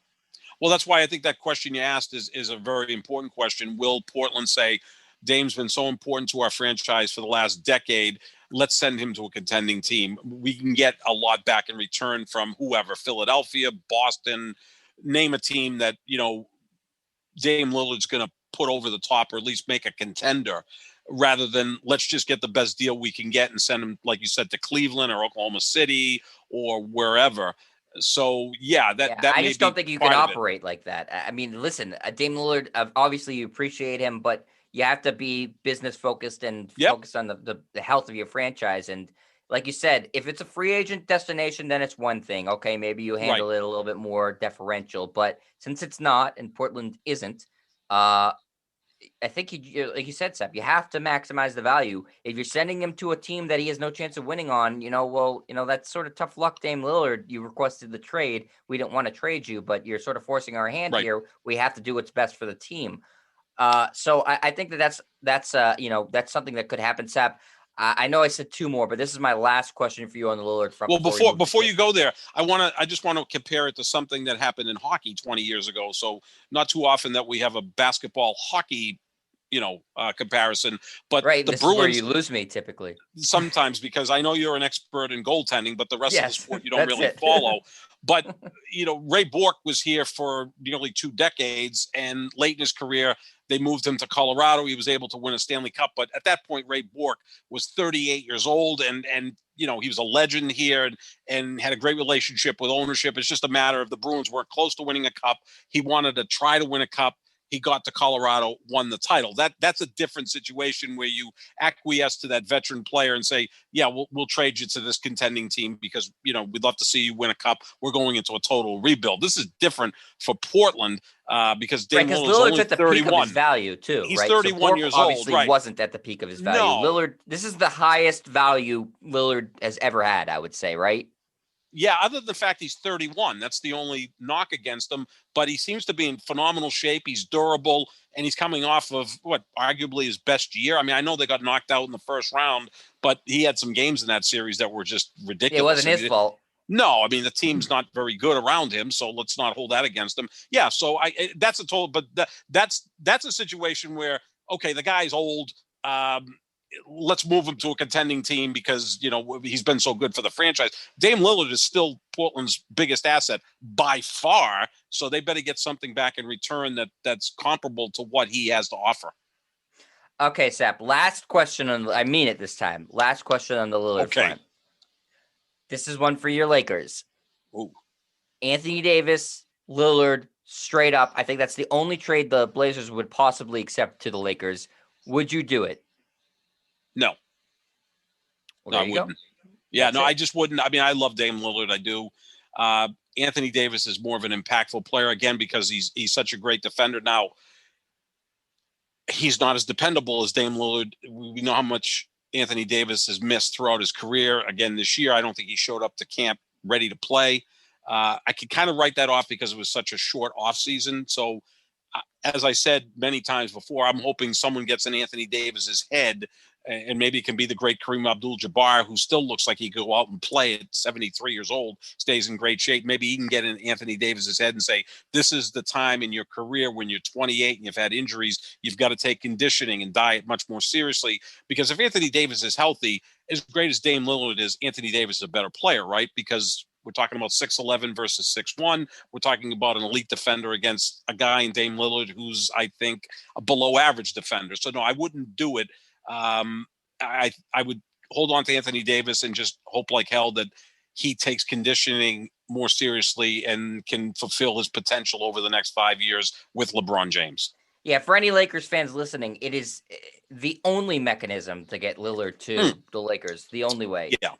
Well, that's why I think that question you asked is a very important question. Will Portland say, Dame's been so important to our franchise for the last decade, let's send him to a contending team. We can get a lot back in return from whoever, Philadelphia, Boston, name a team that, Dame Lillard's going to put over the top or at least make a contender, rather than let's just get the best deal we can get and send him, like you said, to Cleveland or Oklahoma City or wherever. So, that I just don't think you can operate like that. I mean, listen, Dame Lillard, obviously you appreciate him, but you have to be business focused and focused on the health of your franchise. And like you said, if it's a free agent destination, then it's one thing. Okay, maybe you handle it a little bit more deferential. But since it's not, and Portland isn't, I think, like you said, Seth, you have to maximize the value. If you're sending him to a team that he has no chance of winning on, that's sort of tough luck, Dame Lillard. You requested the trade. We didn't want to trade you, but you're sort of forcing our hand here. We have to do what's best for the team. So I think that's something that could happen, Sap. I know I said two more, but this is my last question for you on the Lillard front. Well, before you go there, I just want to compare it to something that happened in hockey 20 years ago. So not too often that we have a basketball hockey, comparison. But the this Bruins, is where you lose me typically. Sometimes, because I know you're an expert in goaltending, but the rest of the sport you don't really follow. But Ray Bourque was here for nearly 2 decades, and late in his career, they moved him to Colorado. He was able to win a Stanley Cup, but at that point, Ray Bourque was 38 years old, and he was a legend here and had a great relationship with ownership. It's just a matter of the Bruins weren't close to winning a cup. He wanted to try to win a cup. He got to Colorado, won the title. That's a different situation where you acquiesce to that veteran player and say, yeah, we'll trade you to this contending team because, we'd love to see you win a cup. We're going into a total rebuild. This is different for Portland because Dame Lillard's only at the 31. Peak of his value too. He's 31 years old. Obviously wasn't at the peak of his value. No. Lillard, this is the highest value Lillard has ever had, I would say, right? Yeah, other than the fact he's 31, that's the only knock against him. But he seems to be in phenomenal shape. He's durable, and he's coming off of arguably his best year. I mean, I know they got knocked out in the first round, but he had some games in that series that were just ridiculous. It wasn't his fault. No, I mean the team's not very good around him, so let's not hold that against him. Yeah, so that's a situation where the guy's old. let's move him to a contending team because, he's been so good for the franchise. Dame Lillard is still Portland's biggest asset by far. So they better get something back in return that's comparable to what he has to offer. Okay, Sap, last question I mean it this time. Last question on the Lillard front. This is one for your Lakers. Ooh. Anthony Davis, Lillard, straight up. I think that's the only trade the Blazers would possibly accept to the Lakers. Would you do it? No. Well, no, I wouldn't. Yeah, that's I just wouldn't. I mean, I love Dame Lillard. I do. Anthony Davis is more of an impactful player, again, because he's such a great defender. Now, he's not as dependable as Dame Lillard. We know how much Anthony Davis has missed throughout his career. Again, this year, I don't think he showed up to camp ready to play. I could kind of write that off because it was such a short offseason. So, as I said many times before, I'm hoping someone gets in Anthony Davis's head, and maybe it can be the great Kareem Abdul-Jabbar, who still looks like he could go out and play at 73 years old, stays in great shape. Maybe he can get in Anthony Davis's head and say, this is the time in your career when you're 28 and you've had injuries, you've got to take conditioning and diet much more seriously. Because if Anthony Davis is healthy, as great as Dame Lillard is, Anthony Davis is a better player, right? Because we're talking about 6'11" versus 6'1". We're talking about an elite defender against a guy in Dame Lillard who's, I think, a below average defender. So, no, I wouldn't do it. I would hold on to Anthony Davis and just hope like hell that he takes conditioning more seriously and can fulfill his potential over the next 5 years with LeBron James. Yeah, for any Lakers fans listening, it is the only mechanism to get Lillard to the Lakers. The only way. Yeah.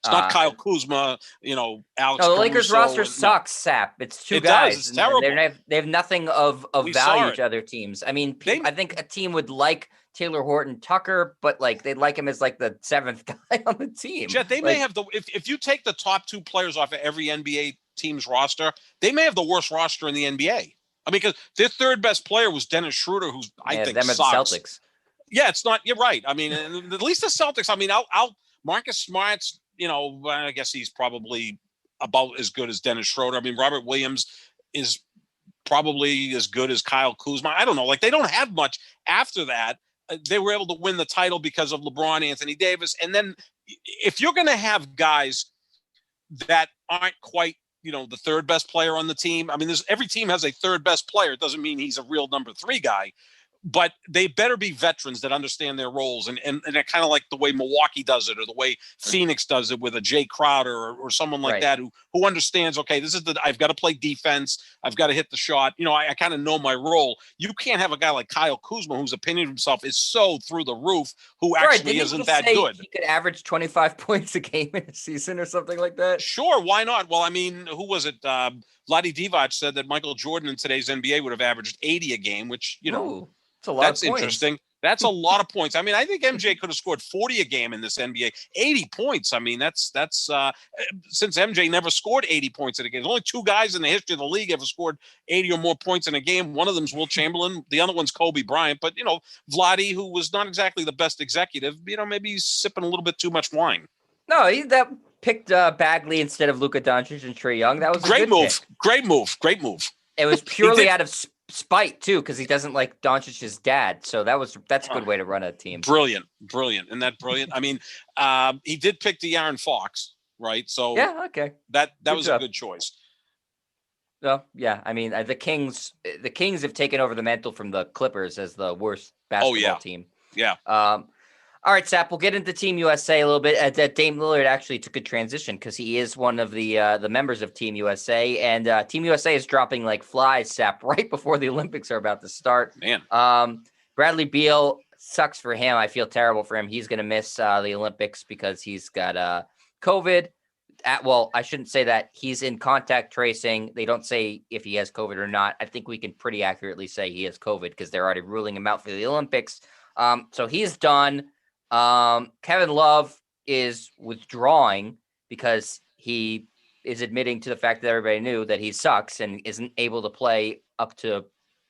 It's not Kyle Kuzma, Alex. No, the Lakers roster sucks, Sap. It's two guys. It's terrible. They have nothing of value to other teams. I mean, I think a team would like Taylor Horton Tucker, but they'd like him as the seventh guy on the team. Jet, they may have if you take the top two players off of every NBA team's roster, they may have the worst roster in the NBA. I mean, because their third best player was Dennis Schroeder, who's I think them sucks. The Celtics. Yeah, it's not. You're right. I mean, at least the Celtics. I mean, I'll Marcus Smart's. I guess he's probably about as good as Dennis Schroeder. I mean, Robert Williams is probably as good as Kyle Kuzma. I don't know. They don't have much after that. They were able to win the title because of LeBron, Anthony Davis. And then if you're going to have guys that aren't quite, the third best player on the team. I mean, every team has a third best player. It doesn't mean he's a real number three guy. But they better be veterans that understand their roles, and they're kind of like the way Milwaukee does it, or the way Phoenix does it with a Jay Crowder or someone like that who understands. Okay, this is I've got to play defense. I've got to hit the shot. I kind of know my role. You can't have a guy like Kyle Kuzma, whose opinion of himself is so through the roof, who actually isn't that good. He could average 25 points a game in a season or something like that. Sure, why not? Well, I mean, who was it? Vlade Divac said that Michael Jordan in today's NBA would have averaged 80 a game, which Ooh. That's interesting. That's a lot of points. I mean, I think MJ could have scored 40 a game in this NBA. 80 points. I mean, that's since MJ never scored 80 points in a game. There's only two guys in the history of the league ever scored 80 or more points in a game. One of them's Wilt Chamberlain. The other one's Kobe Bryant. But, Vlade, who was not exactly the best executive, maybe he's sipping a little bit too much wine. No, he picked Bagley instead of Luka Doncic and Trae Young. That was a great good move. Pick. Great move. Great move. It was purely out of spite too, because he doesn't like Doncic's dad. So that's a good way to run a team. Brilliant. Isn't that brilliant? I mean, he did pick De'Aaron Fox, right? So yeah, okay. That was a good choice. Well, yeah. I mean, the Kings have taken over the mantle from the Clippers as the worst basketball team. Yeah. All right, Sap, we'll get into Team USA a little bit. Dame Lillard actually took a transition because he is one of the members of Team USA, and Team USA is dropping like flies, Sap, right before the Olympics are about to start. Man. Bradley Beal, sucks for him. I feel terrible for him. He's going to miss the Olympics because he's got COVID. I shouldn't say that. He's in contact tracing. They don't say if he has COVID or not. I think we can pretty accurately say he has COVID because they're already ruling him out for the Olympics. So he's done. Kevin Love is withdrawing because he is admitting to the fact that everybody knew that he sucks and isn't able to play up to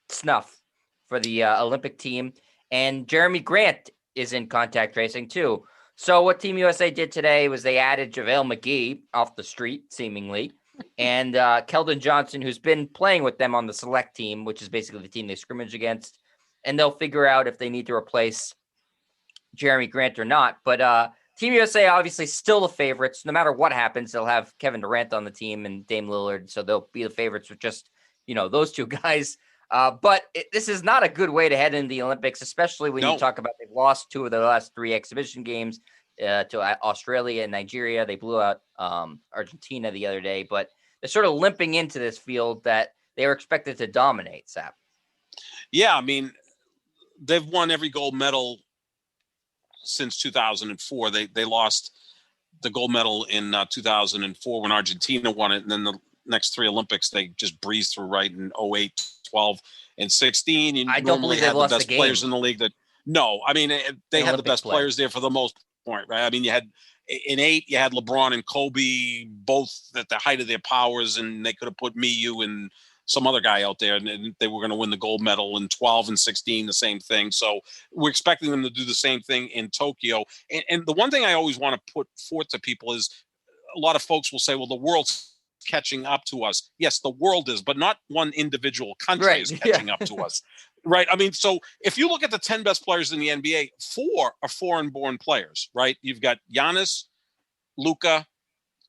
snuff for the Olympic team. And Jeremy Grant is in contact tracing too. So what Team USA did today was they added JaVale McGee off the street, seemingly, and Keldon Johnson, who's been playing with them on the select team, which is basically the team they scrimmage against. And they'll figure out if they need to replace Jeremy Grant or not. But Team USA obviously still the favorites. No matter what happens, they'll have Kevin Durant on the team and Dame Lillard, so they'll be the favorites with just those two guys. But this is not a good way to head into the Olympics, especially when you talk about they've lost 2 of the last 3 exhibition games to Australia and Nigeria. They blew out Argentina the other day, but they're sort of limping into this field that they were expected to dominate, Sap. Yeah, I mean, they've won every gold medal since 2004. They lost the gold medal in 2004 when Argentina won it, and then the next 3 Olympics they just breezed through right in 08, 12, and 16. You I don't believe they lost the best players in the league. I mean, they had the best players there for the most part, right? I mean, you had in 8, you had LeBron and Kobe both at the height of their powers, and they could have put me, you, and some other guy out there, and they were going to win the gold medal. In 12 and 16, the same thing. So we're expecting them to do the same thing in Tokyo. And the one thing I always want to put forth to people is a lot of folks will say, well, the world's catching up to us. Yes, the world is, but not one individual country is catching up to us. Right. I mean, so if you look at the 10 best players in the NBA, 4 are foreign-born players, right? You've got Giannis, Luka,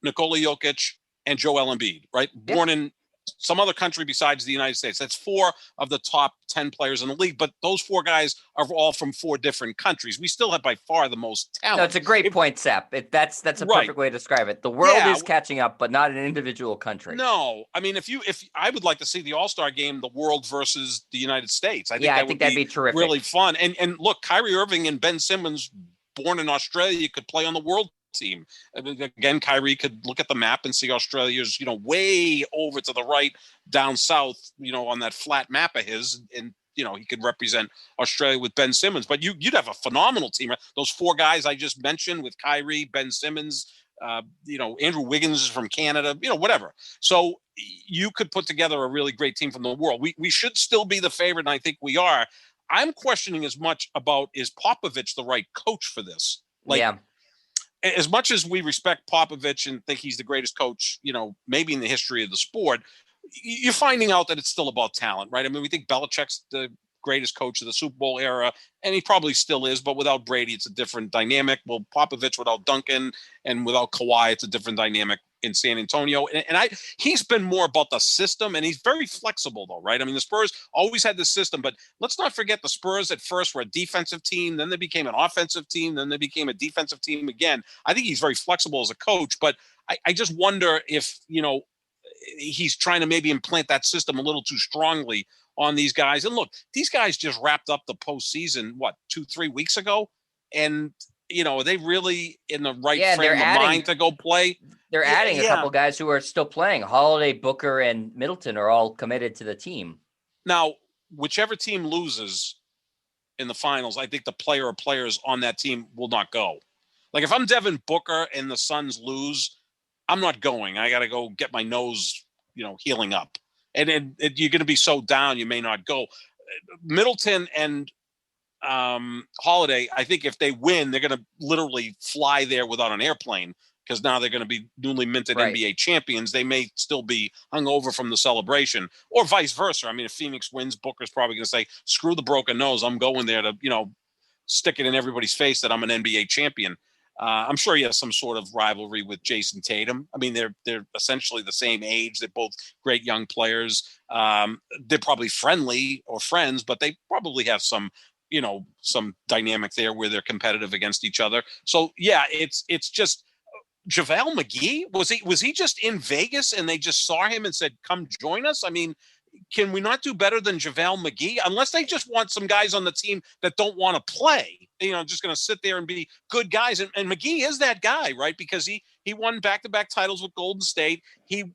Nikola Jokic, and Joel Embiid, right? Born in some other country besides the United States. That's 4 of the top 10 players in the league, but those 4 guys are all from 4 different countries. We still have by far the most talent. No, it's a great point, Sap. That's a perfect way to describe it. The world is catching up, but not an individual country. No, I mean, if I would like to see the All-Star game, the world versus the United States. I think that'd be terrific. Really fun. And look, Kyrie Irving and Ben Simmons, born in Australia, could play on the world team. Again, Kyrie could look at the map and see Australia's, way over to the right, down south, on that flat map of his, and he could represent Australia with Ben Simmons. But you'd have a phenomenal team. Right? Those 4 guys I just mentioned with Kyrie, Ben Simmons, Andrew Wiggins is from Canada, whatever. So you could put together a really great team from the world. We should still be the favorite, and I think we are. I'm questioning as much about, is Popovich the right coach for this? As much as we respect Popovich and think he's the greatest coach, maybe in the history of the sport, you're finding out that it's still about talent, right? I mean, we think Belichick's the greatest coach of the Super Bowl era, and he probably still is, but without Brady, it's a different dynamic. Well, Popovich without Duncan and without Kawhi, it's a different dynamic in San Antonio. And he's been more about the system, and he's very flexible though, right? I mean, the Spurs always had this system, but let's not forget the Spurs at first were a defensive team, then they became an offensive team, then they became a defensive team again. I think he's very flexible as a coach, but I just wonder if, he's trying to maybe implant that system a little too strongly on these guys. And look, these guys just wrapped up the postseason, 2-3 weeks ago? And, are they really in the right frame of mind to go play? They're adding a couple guys who are still playing. Holiday, Booker, and Middleton are all committed to the team. Now, whichever team loses in the finals, I think the player or players on that team will not go. Like if I'm Devin Booker and the Suns lose, I'm not going. I got to go get my nose, healing up. And you're going to be so down, you may not go. Middleton and Holiday, I think if they win, they're going to literally fly there without an airplane because now they're going to be newly minted NBA champions. They may still be hungover from the celebration or vice versa. I mean, if Phoenix wins, Booker's probably going to say, screw the broken nose. I'm going there to, stick it in everybody's face that I'm an NBA champion. I'm sure he has some sort of rivalry with Jason Tatum. I mean, they're essentially the same age. They're both great young players. They're probably friendly or friends, but they probably have some dynamic there where they're competitive against each other. So yeah, it's just JaVale McGee. Was he just in Vegas and they just saw him and said, come join us? I mean, can we not do better than JaVale McGee? Unless they just want some guys on the team that don't want to play, just going to sit there and be good guys. And McGee is that guy, right? Because he won back-to-back titles with Golden State. I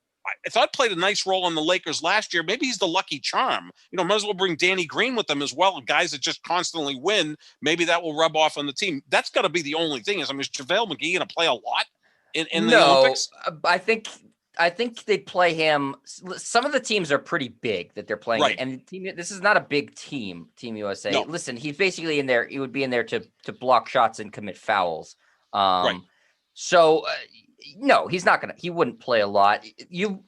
thought played a nice role on the Lakers last year. Maybe he's the lucky charm. Might as well bring Danny Green with them as well. Guys that just constantly win. Maybe that will rub off on the team. That's got to be the only thing is, is JaVale McGee going to play a lot in the Olympics? I think they play him. Some of the teams are pretty big that they're playing. Right. And this is not a big team, Team USA. No. Listen, he's basically in there. He would be in there to block shots and commit fouls. Right. So no, he's not he wouldn't play a lot. You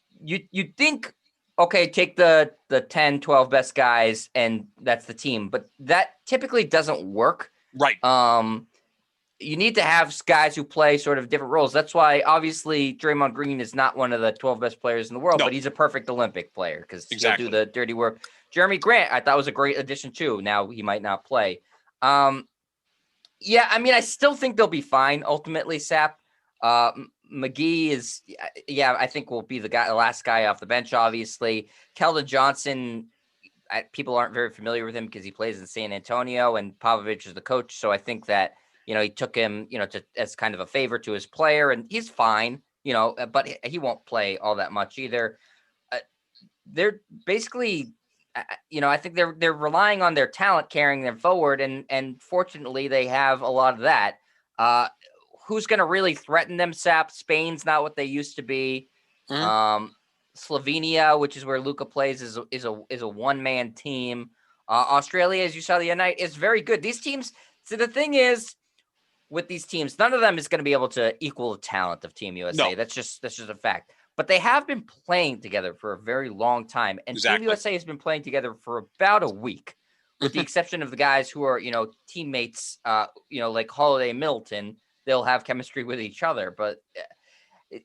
think, okay, take the 10, 12 best guys and that's the team, but that typically doesn't work. Right. you need to have guys who play sort of different roles. That's why obviously Draymond Green is not one of the 12 best players in the world, but he's a perfect Olympic player because he'll do the dirty work. Jeremy Grant, I thought was a great addition too. Now he might not play. Yeah, I mean, I still think they'll be fine ultimately, Sap. McGee is, I think will be the last guy off the bench, obviously. Keldon Johnson, people aren't very familiar with him because he plays in San Antonio and Popovich is the coach. So I think that, he took him, as kind of a favor to his player, and he's fine, but he won't play all that much either. They're basically, I think they're relying on their talent carrying them forward, and fortunately they have a lot of that. Who's going to really threaten them, Sap? Spain's not what they used to be. Mm-hmm. Slovenia, which is where Luka plays, is a one-man team. Australia, as you saw the other night, is very good. These teams. So the thing is, with these teams, none of them is going to be able to equal the talent of Team USA. No. That's just a fact. But they have been playing together for a very long time, and Team USA has been playing together for about a week, with the exception of the guys who are teammates. Like Holiday and Middleton, they'll have chemistry with each other. But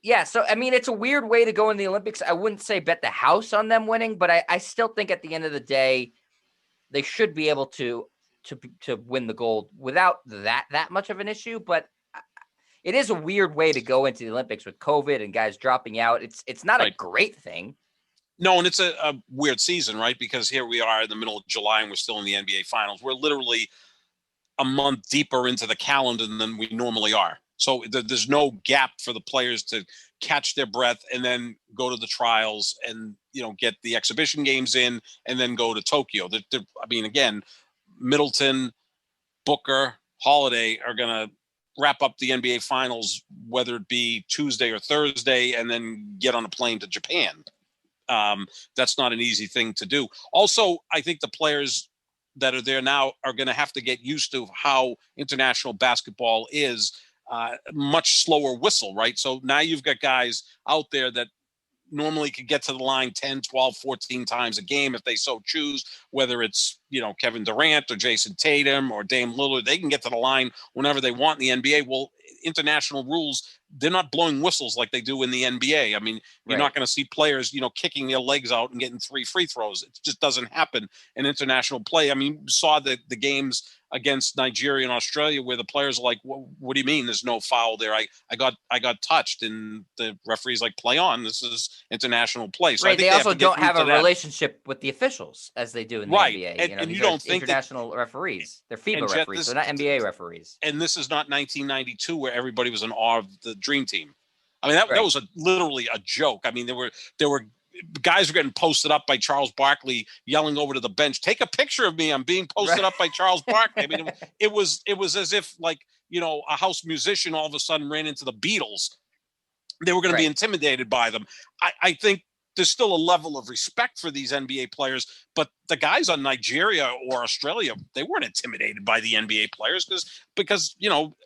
yeah, so I mean, it's a weird way to go in the Olympics. I wouldn't say bet the house on them winning, but I still think at the end of the day, they should be able to win the gold without that much of an issue. But it is a weird way to go into the Olympics with COVID and guys dropping out. It's not a great thing. No, and it's a weird season, right? Because here we are in the middle of July and we're still in the NBA Finals. We're literally a month deeper into the calendar than we normally are. So there's no gap for the players to catch their breath and then go to the trials and, get the exhibition games in and then go to Tokyo. I mean, again, Middleton, Booker, Holiday are going to wrap up the NBA Finals, whether it be Tuesday or Thursday, and then get on a plane to Japan. That's not an easy thing to do. Also, I think the players that are there now are going to have to get used to how international basketball is. Much slower whistle, right? So now you've got guys out there that normally could get to the line 10, 12, 14 times a game if they so choose, whether it's, Kevin Durant or Jason Tatum or Dame Lillard. They can get to the line whenever they want in the NBA. Well, international rules, they're not blowing whistles like they do in the NBA. I mean, you're not going to see players, kicking their legs out and getting 3 free throws. It just doesn't happen in international play. I mean, you saw the games against Nigeria and Australia where the players are like, what do you mean there's no foul there? I got touched, and the referee's like, play on. This is international play. So I think they also don't have a relationship with the officials as they do in the NBA. And you don't think international referees. They're FIBA referees. They're not NBA referees. And this is not 1992 where everybody was in awe of the Dream Team. I mean, that was literally a joke. I mean, there were guys were getting posted up by Charles Barkley yelling over to the bench, take a picture of me. I'm being posted up by Charles Barkley. I mean, it was as if like, a house musician all of a sudden ran into the Beatles. They were going to be intimidated by them. I think there's still a level of respect for these NBA players, but the guys on Nigeria or Australia, they weren't intimidated by the NBA players because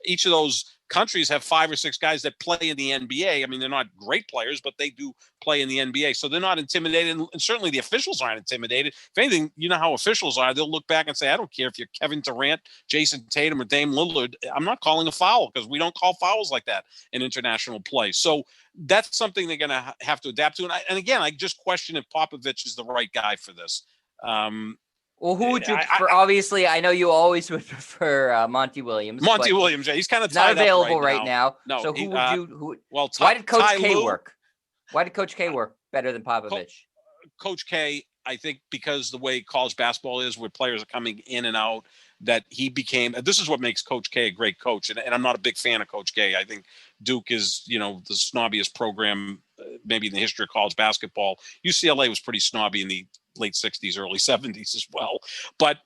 each of those countries have 5 or 6 guys that play in the NBA. I mean, they're not great players, but they do play in the NBA. So they're not intimidated. And certainly the officials aren't intimidated. If anything, you know how officials are. They'll look back and say, I don't care if you're Kevin Durant, Jason Tatum, or Dame Lillard. I'm not calling a foul because we don't call fouls like that in international play. So that's something they're going to have to adapt to. And again, I just question if Popovich is the right guy for this. Well, who would you prefer? Obviously, I know you always would prefer Monty Williams. Monty Williams, yeah, he's kind of tied not available up right now. No, so who would you? Why did Coach K work? Why did Coach K work better than Popovich? Coach K, I think, because the way college basketball is, where players are coming in and out, that he became. This is what makes Coach K a great coach, and I'm not a big fan of Coach K. I think Duke is, the snobbiest program maybe in the history of college basketball. UCLA was pretty snobby in the late 60s, early 70s as well. But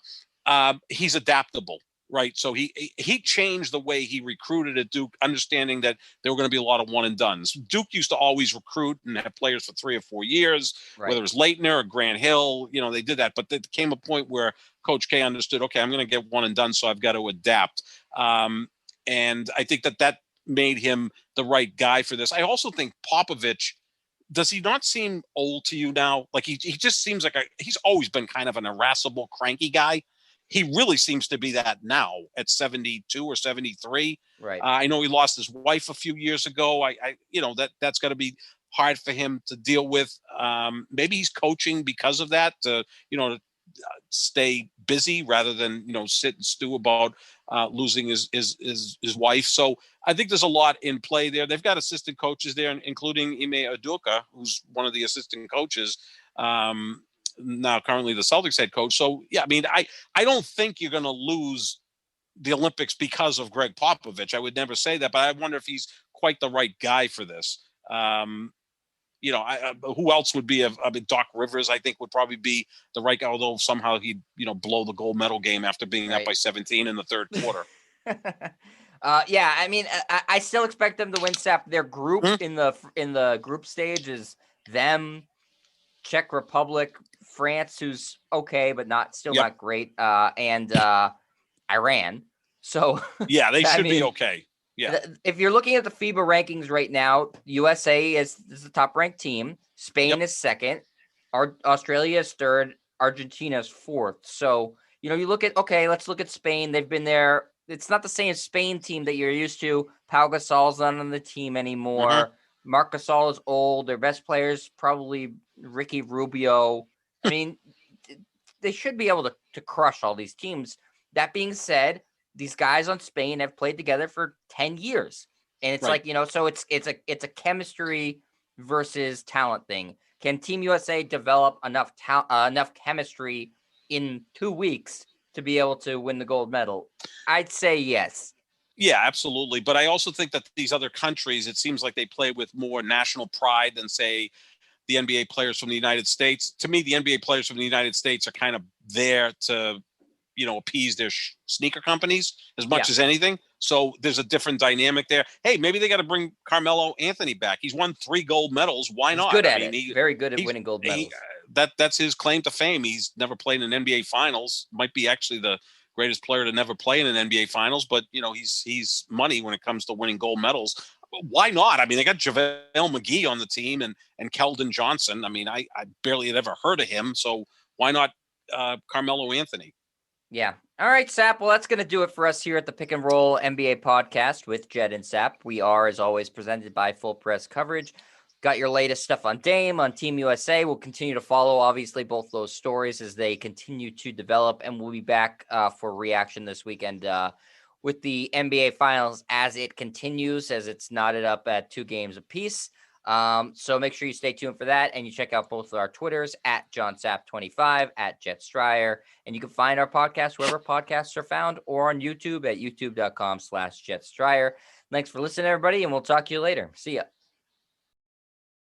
he's adaptable, right? So he changed the way he recruited at Duke, understanding that there were going to be a lot of one and dones. Duke used to always recruit and have players for 3 or 4 years, whether it was Leitner or Grant Hill, they did that. But there came a point where Coach K understood, okay, I'm going to get one and done, so I've got to adapt. And I think that made him the right guy for this. I also think Popovich, does he not seem old to you now? Like he just seems like he's always been kind of an irascible, cranky guy. he really seems to be that now at 72 or 73. Right. I know he lost his wife a few years ago. That's got to be hard for him to deal with. Maybe he's coaching because of that, to stay busy rather than sit and stew about losing his wife. So I think there's a lot in play there. They've got assistant coaches there, including Ime Udoka, who's one of the assistant coaches. Now currently the Celtics head coach. So yeah, I mean, I don't think you're going to lose the Olympics because of Greg Popovich. I would never say that, but I wonder if he's quite the right guy for this. Who else would be? Doc Rivers, I think, would probably be the right guy, although somehow he'd, blow the gold medal game after being up by 17 in the third quarter. Yeah, I mean, I still expect them to win. Sap. Their group in the group stage is them, Czech Republic, France, who's okay but not great, and Iran. So yeah, they should be okay. Yeah. If you're looking at the FIBA rankings right now, USA is the top ranked team. Spain is second. Australia is third. Argentina is fourth. So, you look at, let's look at Spain. They've been there. It's not the same Spain team that you're used to. Pau Gasol's not on the team anymore. Mm-hmm. Marc Gasol is old. Their best players, probably Ricky Rubio. I mean, they should be able to crush all these teams. That being said, these guys on Spain have played together for 10 years. And it's like, so it's a chemistry versus talent thing. Can Team USA develop enough chemistry in 2 weeks to be able to win the gold medal? I'd say yes. Yeah, absolutely. But I also think that these other countries, it seems like they play with more national pride than, say, the NBA players from the United States. To me, the NBA players from the United States are kind of there to appease their sneaker companies as much as anything. So there's a different dynamic there. Hey, maybe they got to bring Carmelo Anthony back. He's won 3 gold medals. Why not? He's good at it. Very good at winning gold medals. That's his claim to fame. He's never played in an NBA Finals. Might be actually the greatest player to never play in an NBA Finals, but he's money when it comes to winning gold medals. Why not? I mean, they got JaVale McGee on the team and Keldon Johnson. I mean, I barely had ever heard of him. So why not Carmelo Anthony? Yeah. All right, Sap. Well, that's going to do it for us here at the Pick and Roll NBA podcast with Jed and Sap. We are, as always, presented by Full Press Coverage. Got your latest stuff on Dame, on Team USA. We'll continue to follow, obviously, both those stories as they continue to develop, and we'll be back for reaction this weekend with the NBA Finals as it continues, as it's knotted up at 2 games apiece. So make sure you stay tuned for that, and you check out both of our Twitters at JohnSap25, at Jet Stryer, and you can find our podcast wherever podcasts are found or on YouTube at youtube.com/Jet Stryer. Thanks for listening, everybody, and we'll talk to you later. See ya.